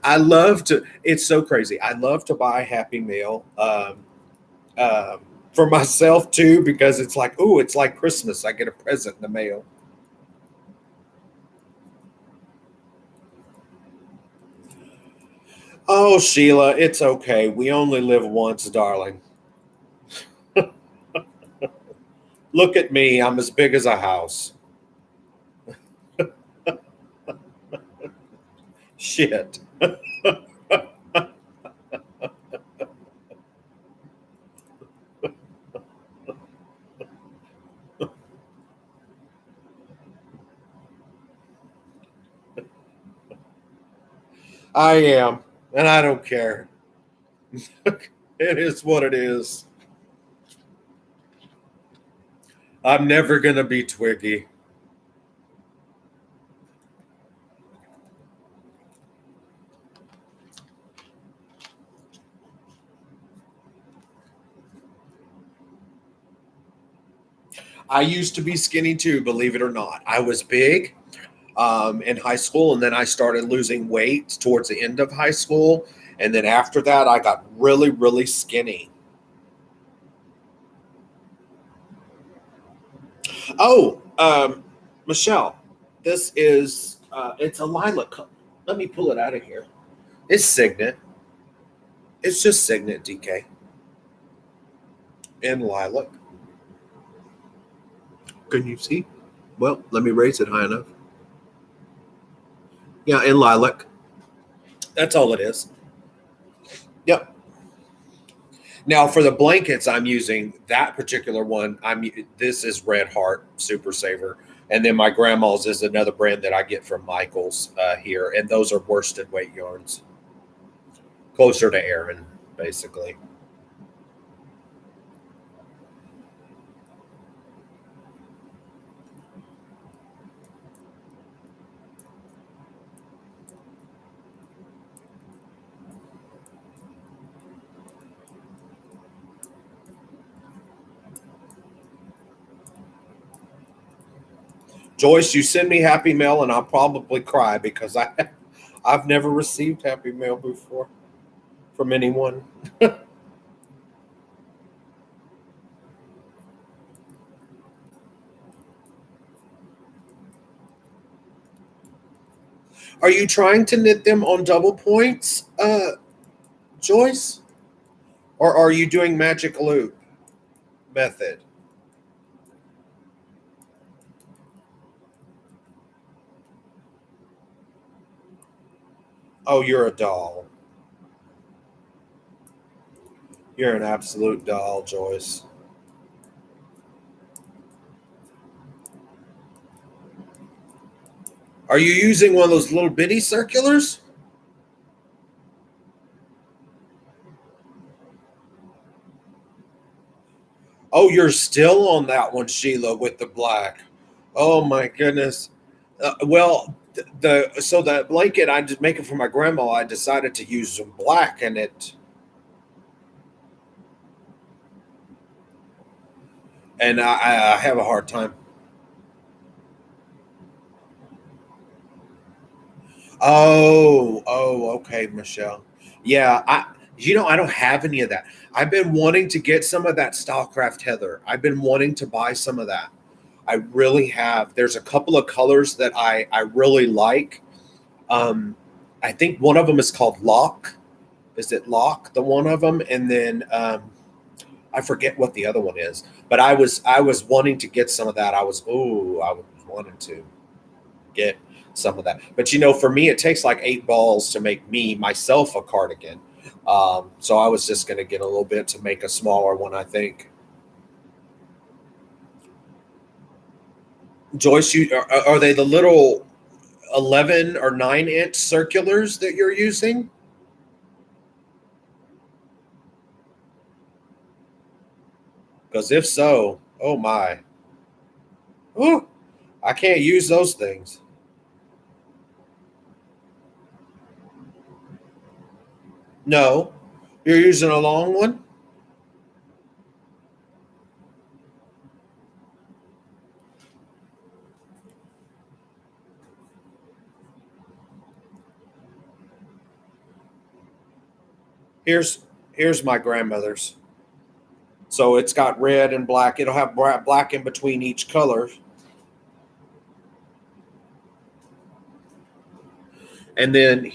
I love to. It's so crazy. I love to buy Happy Mail for myself too because it's like, oh, it's like Christmas. I get a present in the mail. Oh, Sheila, it's okay. We only live once, darling. Look at me. I'm as big as a house. Shit. I am. And I don't care. It is what it is. I'm never going to be Twiggy. I used to be skinny too, believe it or not. I was big in high school, and then I started losing weight towards the end of high school. And then after that, I got really, really skinny. Oh, Michelle, this is it's a lilac color. Let me pull it out of here. It's Signet. It's just Signet DK in lilac. Can you see? Well, let me raise it high enough. Yeah, in lilac. That's all it is. Yep. Now for the blankets, I'm using that particular one. This is Red Heart Super Saver, and then my grandma's is another brand that I get from Michael's here, and those are worsted weight yarns, closer to Aaron, basically. Joyce, you send me Happy Mail, and I'll probably cry because I've never received Happy Mail before from anyone. Are you trying to knit them on double points, Joyce, or are you doing magic loop method? Oh, you're a doll. You're an absolute doll, Joyce. Are you using one of those little bitty circulars? Oh, you're still on that one, Sheila, with the black. Oh my goodness. Well, the so that blanket I just making for my grandma, I decided to use some black in it, and I have a hard time. Oh, okay, Michelle. Yeah, I don't have any of that. I've been wanting to get some of that Stylecraft Heather. I've been wanting to buy some of that. I really have. There's a couple of colors that I really like. Um, I think one of them is called Lock. Is it Lock? The one of them, and then I forget what the other one is. But I was wanting to get some of that. I was wanting to get some of that. But for me, it takes like 8 balls to make me myself a cardigan. So I was just going to get a little bit to make a smaller one. I think. Joyce, are they the little 11 or 9 inch circulars that you're using? Because if so, oh my, oh, I can't use those things. No, you're using a long one. Here's my grandmother's. So it's got red and black. It'll have black in between each color. And then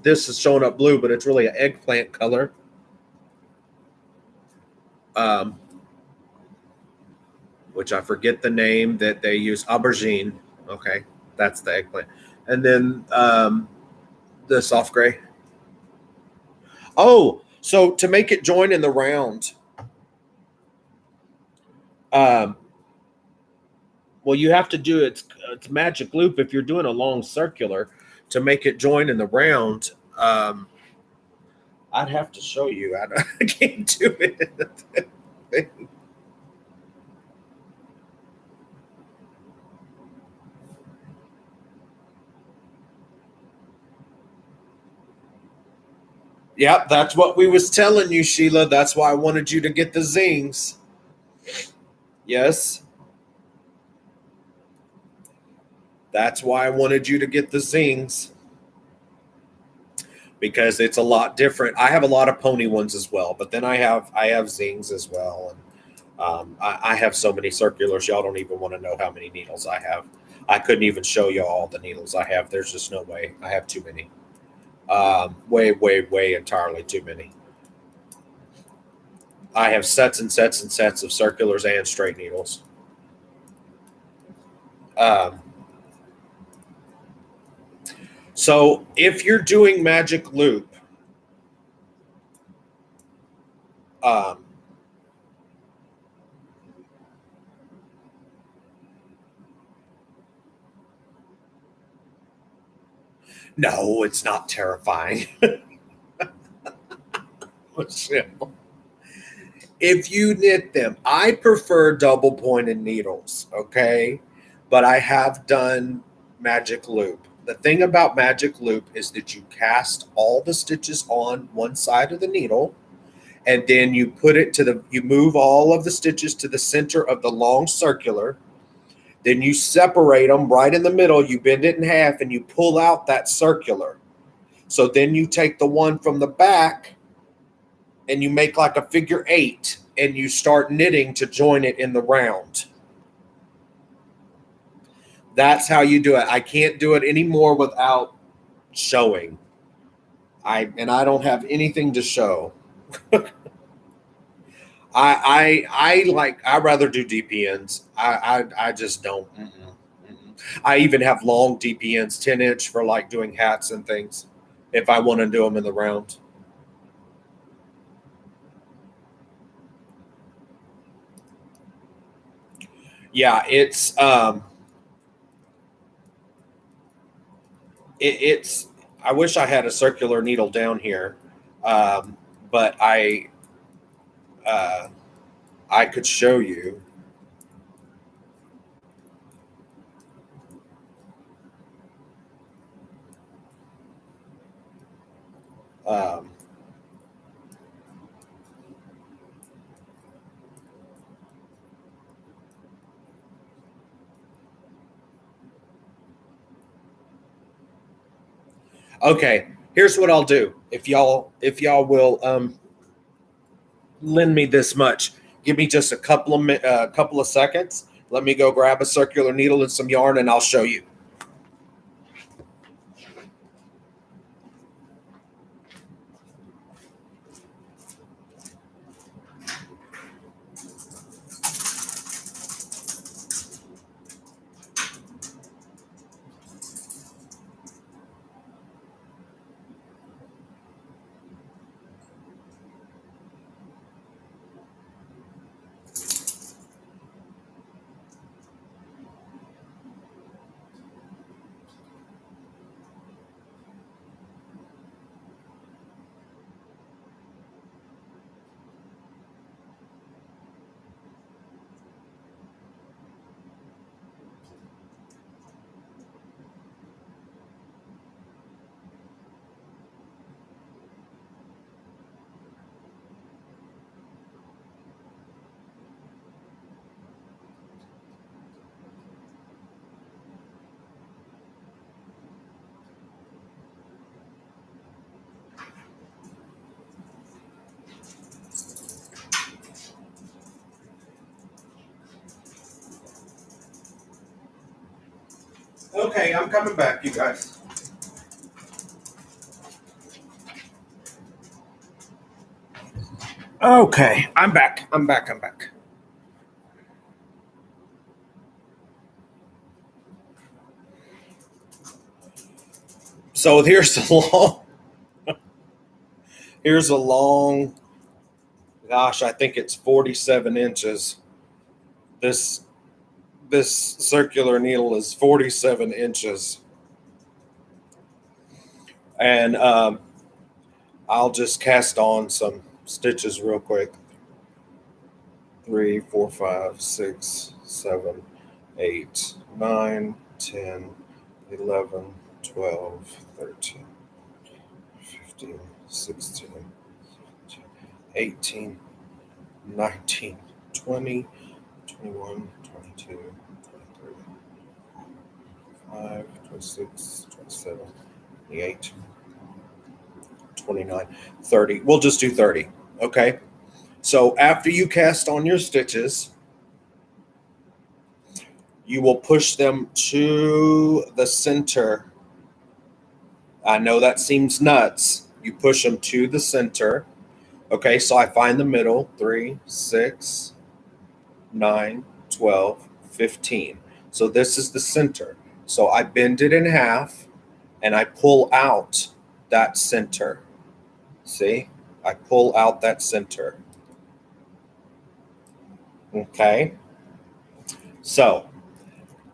this is showing up blue, but it's really an eggplant color. Which I forget the name that they use, aubergine. Okay, that's the eggplant. And then the soft gray. Oh, so to make it join in the round, well, you have to do it's magic loop if you're doing a long circular to make it join in the round. I'd have to show you. I can't do it. Yep, that's what we was telling you, Sheila. That's why I wanted you to get the zings. Yes. That's why I wanted you to get the zings. Because it's a lot different. I have a lot of pony ones as well, but then I have zings as well. And I have so many circulars, y'all don't even want to know how many needles I have. I couldn't even show you all the needles I have. There's just no way. I have too many. Way entirely too many. I have sets and sets and sets of circulars and straight needles. So if you're doing magic loop, no, it's not terrifying. If you knit them, I prefer double pointed needles, okay? But I have done magic loop. The thing about magic loop is that you cast all the stitches on one side of the needle, and then you you move all of the stitches to the center of the long circular. Then you separate them right in the middle, you bend it in half, and you pull out that circular. So then you take the one from the back and you make like a figure 8 and you start knitting to join it in the round. That's how you do it. I can't do it anymore without showing. I don't have anything to show. I rather do DPNs. I just don't. I even have long DPNs, 10-inch for like doing hats and things if I want to do them in the round. Yeah, it's it's I wish I had a circular needle down here, but I could show you. Um, okay, here's what I'll do. If y'all will lend me this much, give me just a couple of seconds. Let me go grab a circular needle and some yarn, and I'll show you. Okay, I'm coming back, you guys. Okay, I'm back. So here's a long, gosh, I think it's 47 inches. This this circular needle is 47 inches. And I'll just cast on some stitches real quick. 3, 4, 5, 6, 7, 8, 9, 10, 11, 12, 13, 15, 16, 18, 19, 20, 21, 22, 23, 25, 26, 27, 28, 29, 30. We'll just do 30. Okay. So after you cast on your stitches, you will push them to the center. I know that seems nuts. You push them to the center. Okay, so I find the middle 3, 6, 9, 12, 15. So this is the center. So I bend it in half and I pull out that center. See? I pull out that center. Okay. So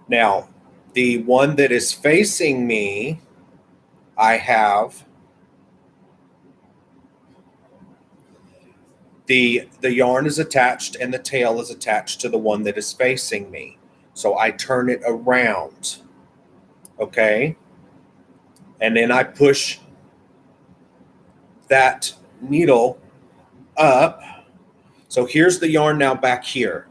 now the one that is facing me, I have the yarn is attached and the tail is attached to the one that is facing me. So I turn it around. Okay. And then I push that needle up. So here's the yarn now back here.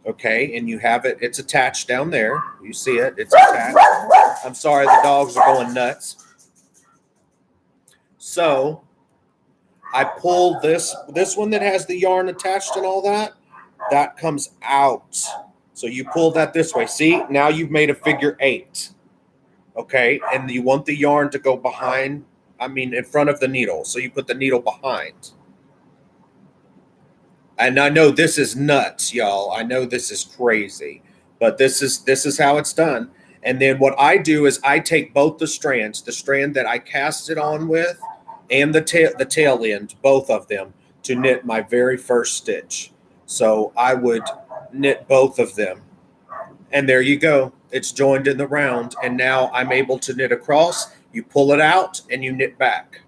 Okay, and you have it, it's attached down there. You see it, it's attached. I'm sorry, the dogs are going nuts. So I pull this one that has the yarn attached and all that comes out. So you pull that this way. See, now you've made a figure 8. Okay, and you want the yarn to go behind, in front of the needle. So you put the needle behind. And I know this is nuts, y'all. I know this is crazy, but this is how it's done. And then what I do is I take both the strands, the strand that I cast it on with, and the tail end, both of them, to knit my very first stitch. So I would knit both of them, and there you go. It's joined in the round, and now I'm able to knit across. You pull it out, and you knit back.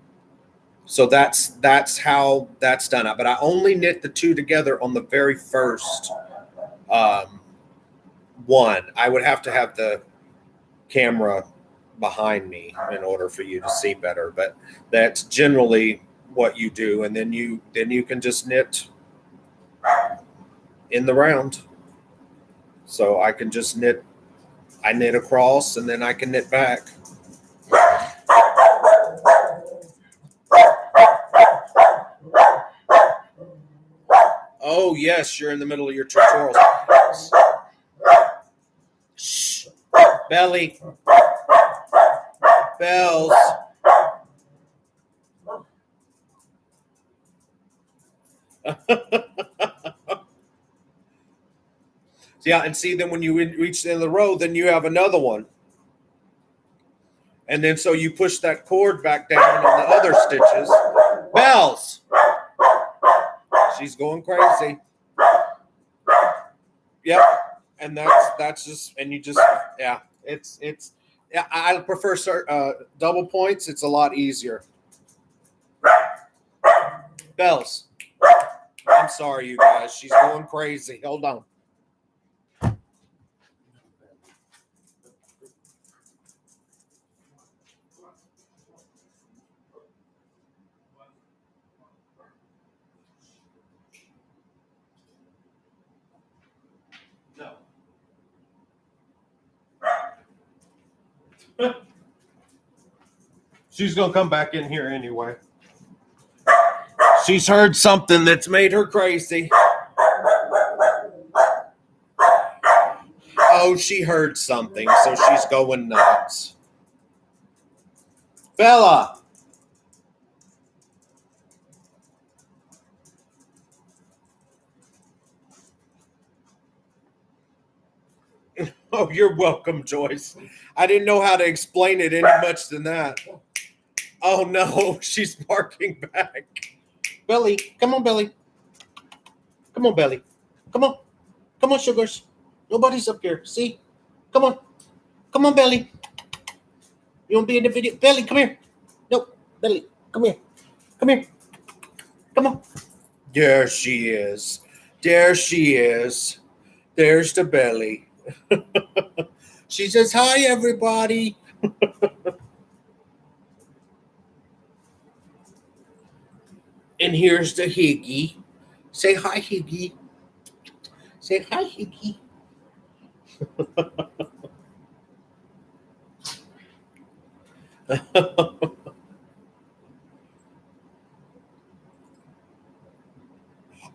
So that's how that's done. But I only knit the two together on the very first one. I would have to have the camera behind me in order for you to see better. But that's generally what you do, and then you can just knit in the round. So I can just knit. I knit across, and then I can knit back. Oh, yes, you're in the middle of your tutorial. Shh. Belly. Bells. Yeah, and see, then when you reach the end of the row, then you have another one. And then so you push that cord back down on the other stitches. Bells. She's going crazy. Yep. And that's just, and you just, yeah, it's yeah, I prefer double points. It's a lot easier. Bells. I'm sorry, you guys. She's going crazy. Hold on. No. She's going to come back in here anyway. She's heard something that's made her crazy. Oh, she heard something, so she's going nuts. Bella. Oh, you're welcome, Joyce. I didn't know how to explain it any much than that. Oh no, she's barking back. Belly, come on, Belly. Come on, Belly. Come on. Come on, sugars. Nobody's up here. See? Come on. Come on, Belly. You want to be in the video? Belly, come here. No, Belly, come here. Come here. Come on. There she is. There she is. There's the Belly. She says, hi, everybody. And here's the Higgy. Say hi, Higgy. Say hi, Higgy.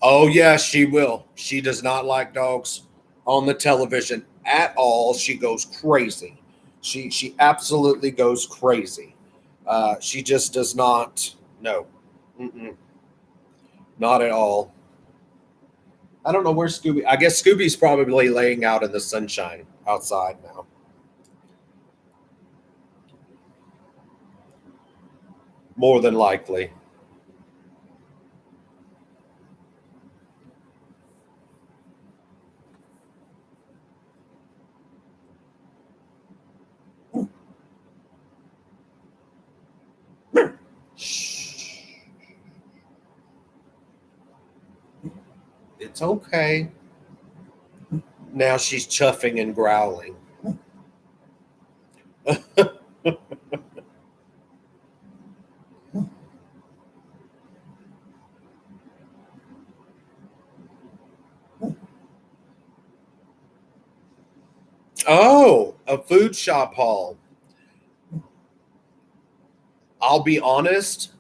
Oh, yes, she will. She does not like dogs on the television at all. She goes crazy. She absolutely goes crazy. She just does not. No, mm-mm, not at all. I don't know where Scooby. I guess Scooby's probably laying out in the sunshine outside now. More than likely. Shh. It's okay. Now she's chuffing and growling. Oh, a food shop haul. I'll be honest,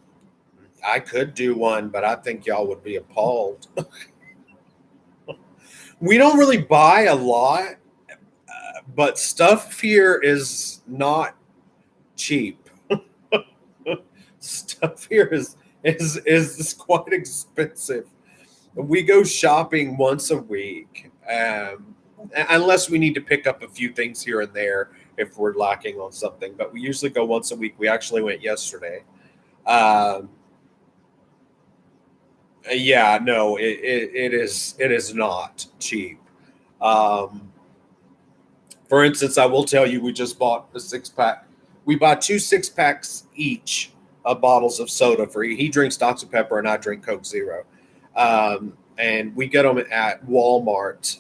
I could do one, but I think y'all would be appalled. We don't really buy a lot, but stuff here is not cheap. Stuff here is quite expensive. We go shopping once a week, unless we need to pick up a few things here and there if we're lacking on something. But we usually go once a week. We actually went yesterday. Um, yeah, no, it is not cheap. Um, for instance, I will tell you, we just bought a 6 pack. We bought 2 6 packs each of bottles of soda for he drinks Dr Pepper and I drink Coke Zero, and we get them at Walmart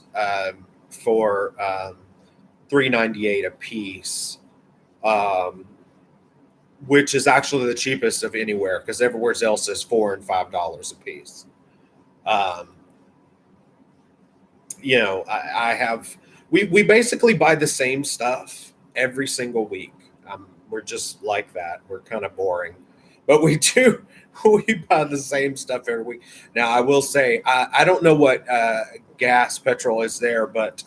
for $3.98 a piece, um, which is actually the cheapest of anywhere because everywhere else is $4 and $5 a piece. Um, I have we basically buy the same stuff every single week. We're just like that. We're kind of boring, but we do we buy the same stuff every week. Now, I will say I don't know what gas petrol is there, but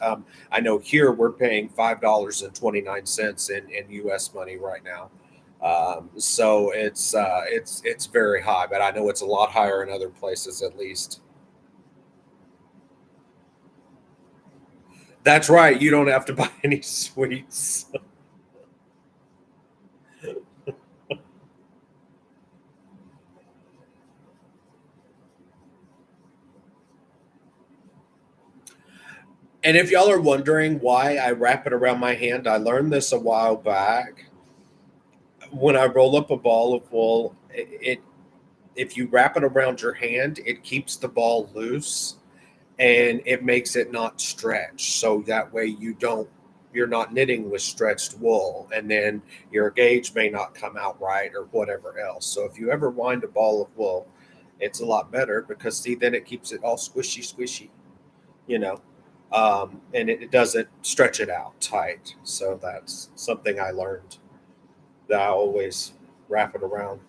I know here we're paying $5.29 in U.S. money right now. So it's very high, but I know it's a lot higher in other places at least. That's right. You don't have to buy any sweets. And if y'all are wondering why I wrap it around my hand, I learned this a while back. When I roll up a ball of wool, it if you wrap it around your hand, it keeps the ball loose and it makes it not stretch. So that way you're not knitting with stretched wool, and then your gauge may not come out right or whatever else. So if you ever wind a ball of wool, it's a lot better because see then it keeps it all squishy, you know, and it doesn't stretch it out tight. So that's something I learned that I always wrap it around.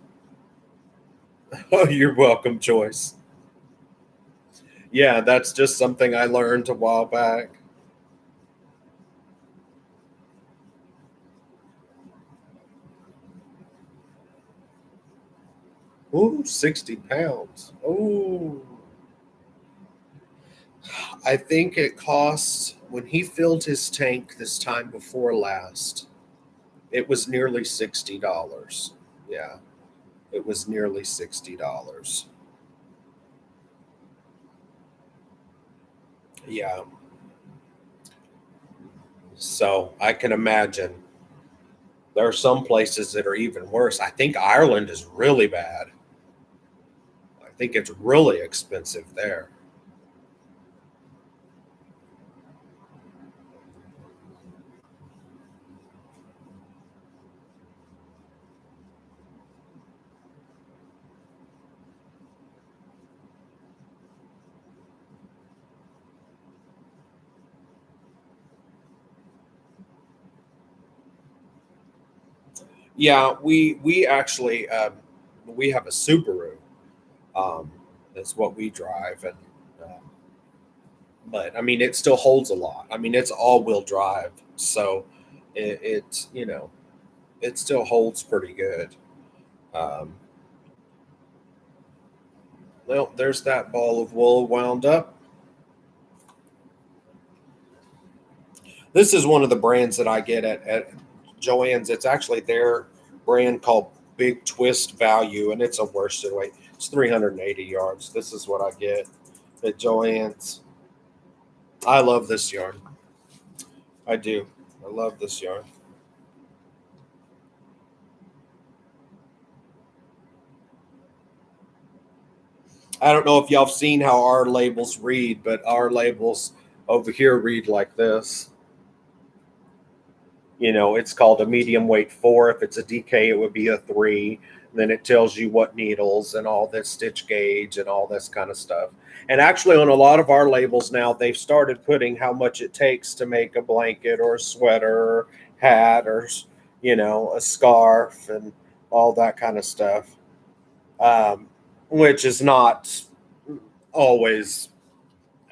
Oh, you're welcome, Joyce. Yeah, that's just something I learned a while back. Ooh, 60 pounds. Ooh. I think it costs when he filled his tank this time before last, it was nearly $60. Yeah, it was nearly $60. Yeah, so I can imagine there are some places that are even worse. I think Ireland is really bad. I think it's really expensive there. Yeah, we actually we have a Subaru. Um, that's what we drive, and but I mean, it still holds a lot. I mean, it's all-wheel drive, so it's it still holds pretty good. Um, well, there's that ball of wool wound up. This is one of the brands that I get at Joann's. It's actually their brand called Big Twist Value, and it's a worsted weight. It's 380 yards. This is what I get at Joann's. I love this yarn. I do. I love this yarn. I don't know if y'all have seen how our labels read, but our labels over here read like this. It's called a medium weight 4. If it's a DK, it would be a 3. And then it tells you what needles and all this stitch gauge and all this kind of stuff. And actually, on a lot of our labels now, they've started putting how much it takes to make a blanket or a sweater or hat or, a scarf and all that kind of stuff, which is not always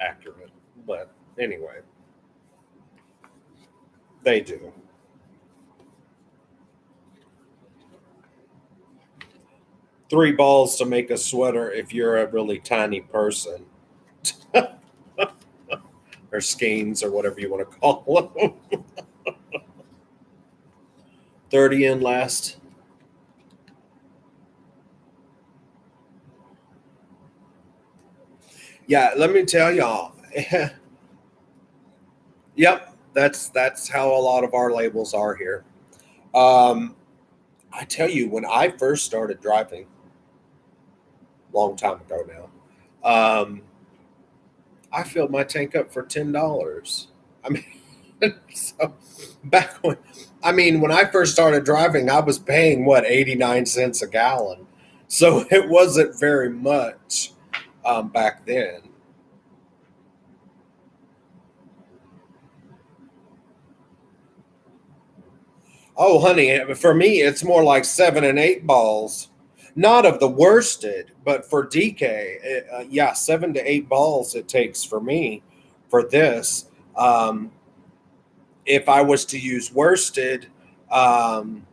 accurate. But anyway, they do. 3 balls to make a sweater if you're a really tiny person, or skeins, or whatever you want to call them. 30 in last. Yeah, let me tell y'all. Yep, that's how a lot of our labels are here. Um, I tell you, when I first started driving, long time ago now, I filled my tank up for $10. I mean, so back when, I mean, when I first started driving, I was paying what 89 cents a gallon, so it wasn't very much back then. Oh, honey, for me, it's more like 7 and 8 balls. Not of the worsted, but for DK, yeah, 7 to 8 balls it takes for me for this. Um, if I was to use worsted, um,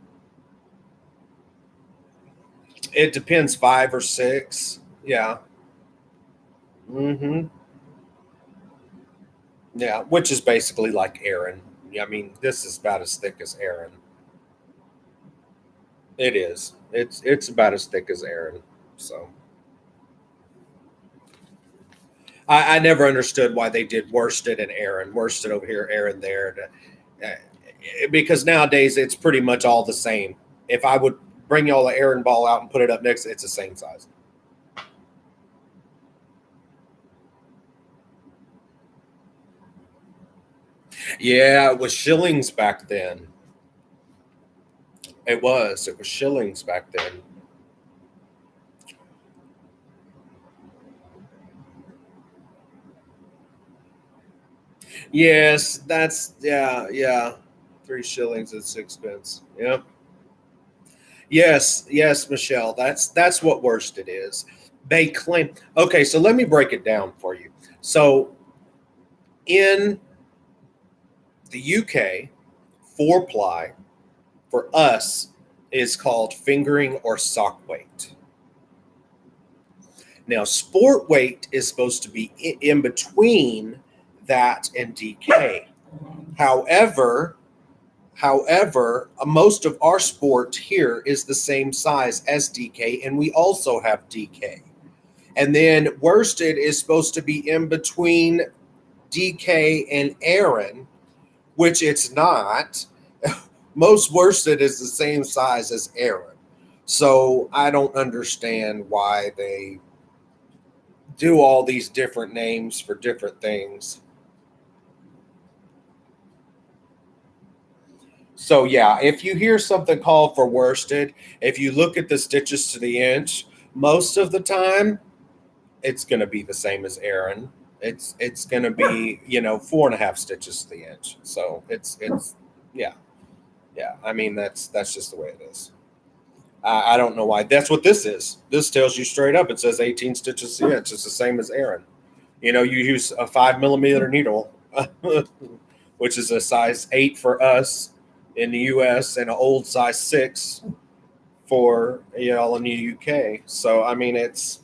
it depends, 5 or 6. Yeah. Hmm. Yeah, which is basically like Aaron. I mean, this is about as thick as Aaron. It is. It's about as thick as Aaron. So I never understood why they did worsted and Aaron. Worsted over here, Aaron there. Because nowadays it's pretty much all the same. If I would bring y'all the Aaron ball out and put it up next, it's the same size. Yeah, it was shillings back then. It was. It was shillings back then. Yes, that's yeah. 3 shillings and 6 pence. Yeah. Yes, yes, Michelle. That's what worsted is. They claim. Okay, so let me break it down for you. So in the UK, 4 ply for us is called fingering or sock weight. Now, sport weight is supposed to be in between that and DK. However, most of our sport here is the same size as DK, and we also have DK. And then worsted is supposed to be in between DK and Aaron, which it's not. Most worsted is the same size as Aaron. So I don't understand why they do all these different names for different things. So yeah, if you hear something called for worsted, if you look at the stitches to the inch, most of the time it's going to be the same as Aaron. It's going to be 4.5 stitches to the inch. So it's yeah. I mean that's just the way it is. I don't know why. That's what this is. This tells you straight up. It says 18 stitches to the inch. It's the same as Aaron. You use a 5 millimeter needle, which is a size 8 for us in the U.S. and an old size 6 for y'all in the U.K. So I mean, it's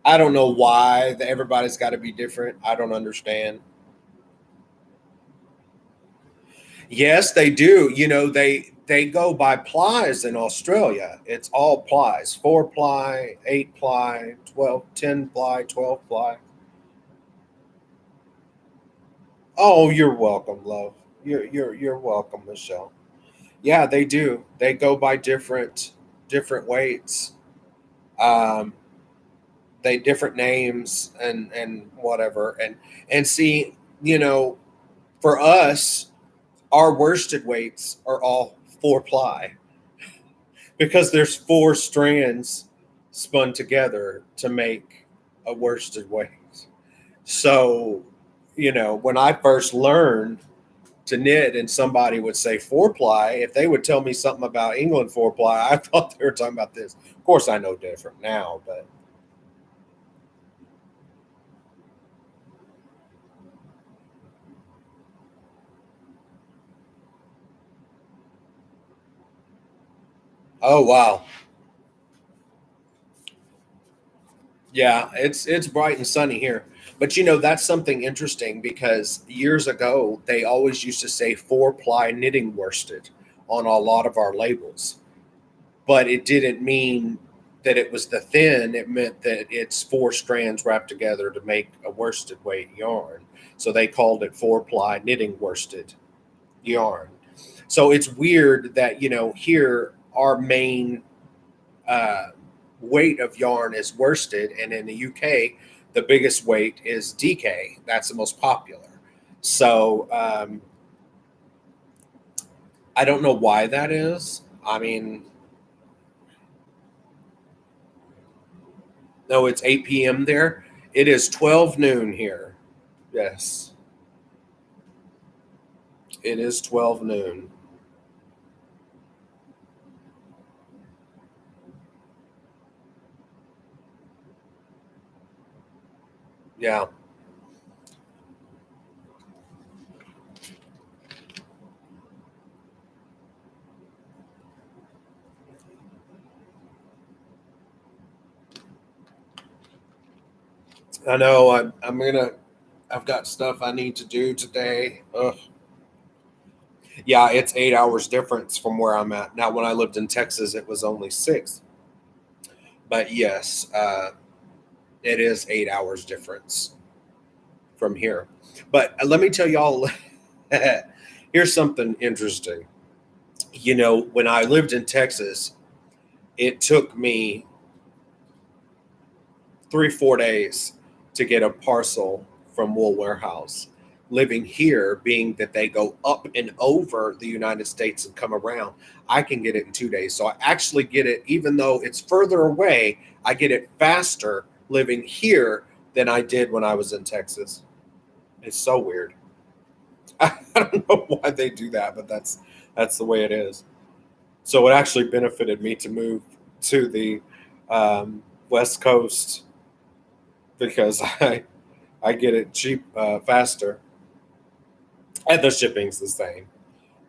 I don't know why everybody's got to be different. I don't understand. Yes, they do. They go by plies in Australia. It's all plies: 4 ply, 8 ply, 12, 10 ply, 12 ply. Oh, you're welcome, love. You're welcome, Michelle. Yeah, they do. They go by different weights. Um, they different names and whatever. And see, for us, our worsted weights are all 4 ply because there's 4 strands spun together to make a worsted weight. So, when I first learned to knit and somebody would say 4 ply, if they would tell me something about England 4 ply, I thought they were talking about this. Of course, I know different now, but oh wow. Yeah, it's bright and sunny here. But that's something interesting because years ago they always used to say 4 ply knitting worsted on a lot of our labels. But it didn't mean that it was the thin, it meant that it's 4 strands wrapped together to make a worsted weight yarn. So they called it 4 ply knitting worsted yarn. So it's weird that, here our main uh, weight of yarn is worsted, and in the UK, the biggest weight is DK. That's the most popular. So I don't know why that is. I mean, no, it's 8 p.m. there. It is 12 noon here. Yes, it is 12 noon. Yeah, I know. I've got stuff I need to do today. Ugh. Yeah, it's 8 hours difference from where I'm at now. When I lived in Texas, it was only 6. But yes, it is 8 hours difference from here. But let me tell y'all, here's something interesting. When I lived in Texas, it took me 3, 4 days to get a parcel from Wool Warehouse. Living here, being that they go up and over the United States and come around, I can get it in 2 days. So I actually get it, even though it's further away, I get it faster living here than I did when I was in Texas. It's so weird. I don't know why they do that, but that's the way it is. So it actually benefited me to move to the West Coast because I get it cheap faster, and the shipping's the same.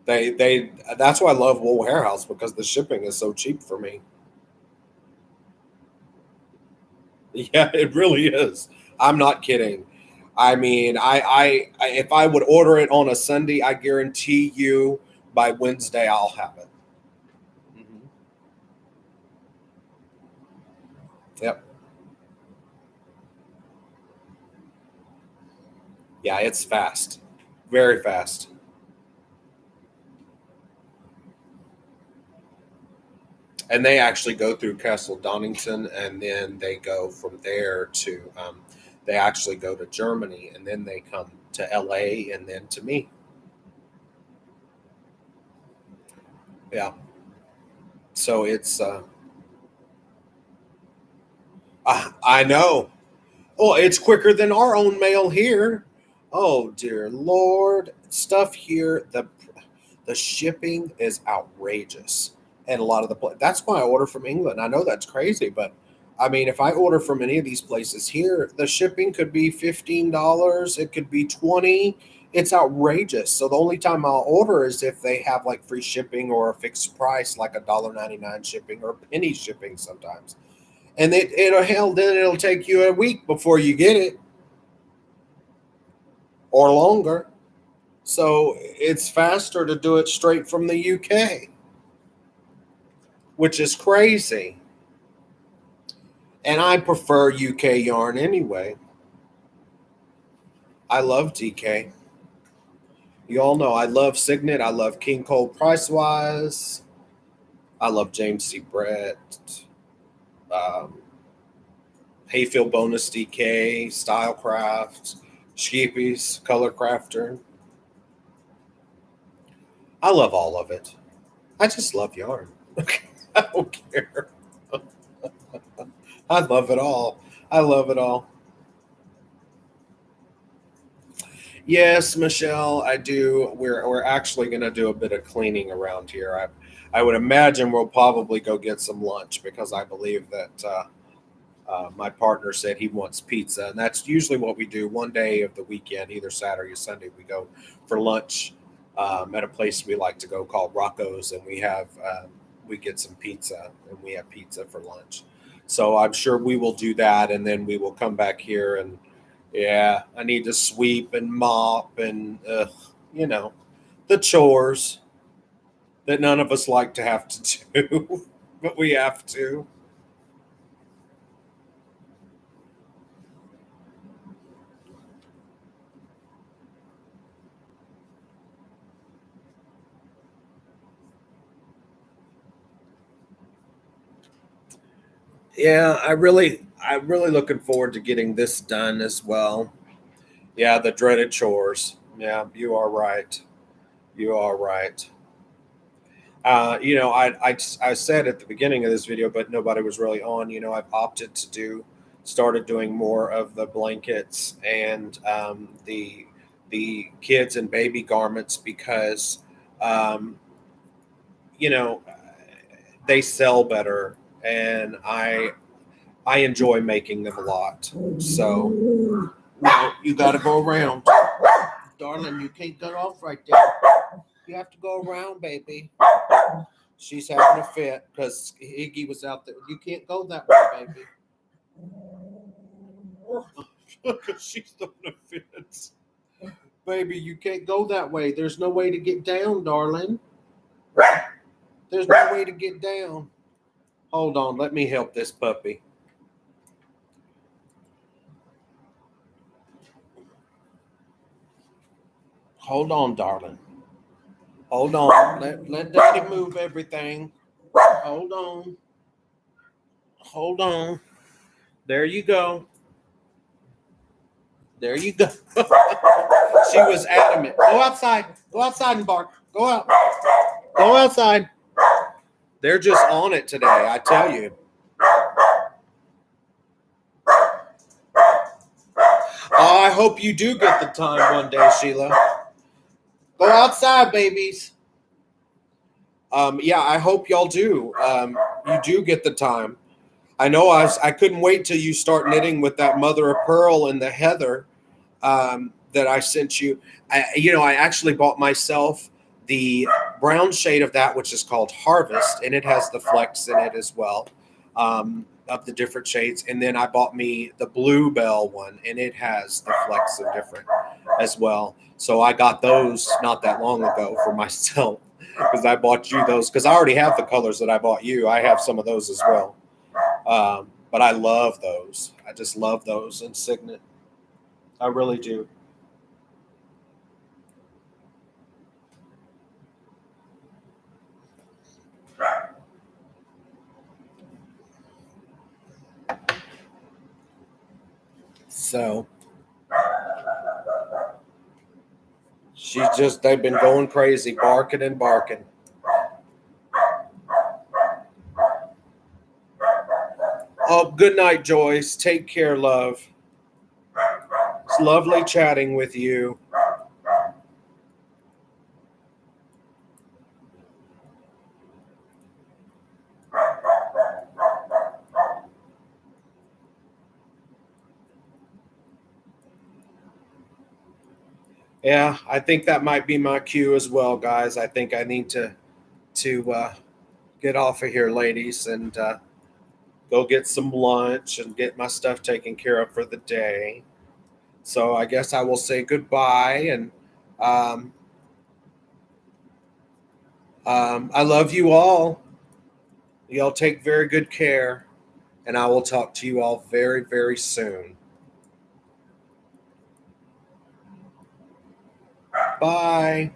They That's why I love Wool Warehouse because the shipping is so cheap for me. Yeah, it really is. I'm not kidding. I mean, if I would order it on a Sunday, I guarantee you by Wednesday I'll have it. Mhm. Yep. Yeah, it's fast. Very fast. And they actually go through Castle Donington, and then they go from there to, they actually go to Germany, and then they come to LA, and then to me. Yeah. So it's, I know. Oh, it's quicker than our own mail here. Oh dear Lord, stuff here. The shipping is outrageous, and a lot of that's why I order from England. I know that's crazy, but I mean, if I order from any of these places here, the shipping could be $15. It could be 20. It's outrageous. So the only time I'll order is if they have like free shipping or a fixed price, like $1.99 shipping or penny shipping sometimes. And it'll hell, then it'll take you a week before you get it or longer. So it's faster to do it straight from the UK, which is crazy. And I prefer UK yarn anyway. I love DK. You all know I love Signet. I love King Cole Pricewise. I love James C. Brett. Um, Hayfield Bonus DK, Stylecraft, Sheepies, Color Crafter. I love all of it. I just love yarn. I don't care. I love it all. I love it all. Yes, Michelle, I do. We're actually going to do a bit of cleaning around here. I would imagine we'll probably go get some lunch because I believe that my partner said he wants pizza, and that's usually what we do. One day of the weekend, either Saturday or Sunday, we go for lunch at a place we like to go called Rocco's, and we get some pizza, and we have pizza for lunch. So I'm sure we will do that, and then we will come back here and yeah, I need to sweep and mop and you know the chores that none of us like to have to do, but we have to. Yeah, I'm really looking forward to getting this done as well. Yeah, the dreaded chores. Yeah, you are right. You are right. I said at the beginning of this video, but nobody was really on. I've opted to started doing more of the blankets and the kids and baby garments because, um, you know, they sell better, and I enjoy making them a lot. So no, you got to go around, darling. You can't get off right there. You have to go around, baby. She's having a fit because Iggy was out there. You can't go that way, baby. She's throwing a fit. Baby, you can't go that way. There's no way to get down, darling. There's no way to get down. Hold on, let me help this puppy. Hold on, darling. Hold on. Let daddy move everything. Hold on. Hold on. There you go. There you go. She was adamant. Go outside. Go outside and bark. Go out. Go outside. They're just on it today, I tell you. Oh, I hope you do get the time one day, Sheila. Go outside, babies. Yeah, I hope y'all do. You do get the time. I know I couldn't wait till you start knitting with that mother of pearl and the heather that I sent you. I actually bought myself the brown shade of that, which is called Harvest, and it has the flex in it as well. of the different shades. And then I bought me the Bluebell one, and it has the flecks of different as well. So I got those not that long ago for myself because I bought you those because I already have the colors that I bought you. I have some of those as well. But I love those. I just love those in Signet. I really do. So they've been going crazy, barking and barking. Oh, good night, Joyce. Take care, love. It's lovely chatting with you. Yeah, I think that might be my cue as well, guys. I think I need to get off of here, ladies, and go get some lunch and get my stuff taken care of for the day. So I guess I will say goodbye, and um, I love you all. Y'all take very good care, and I will talk to you all very, very soon. Bye.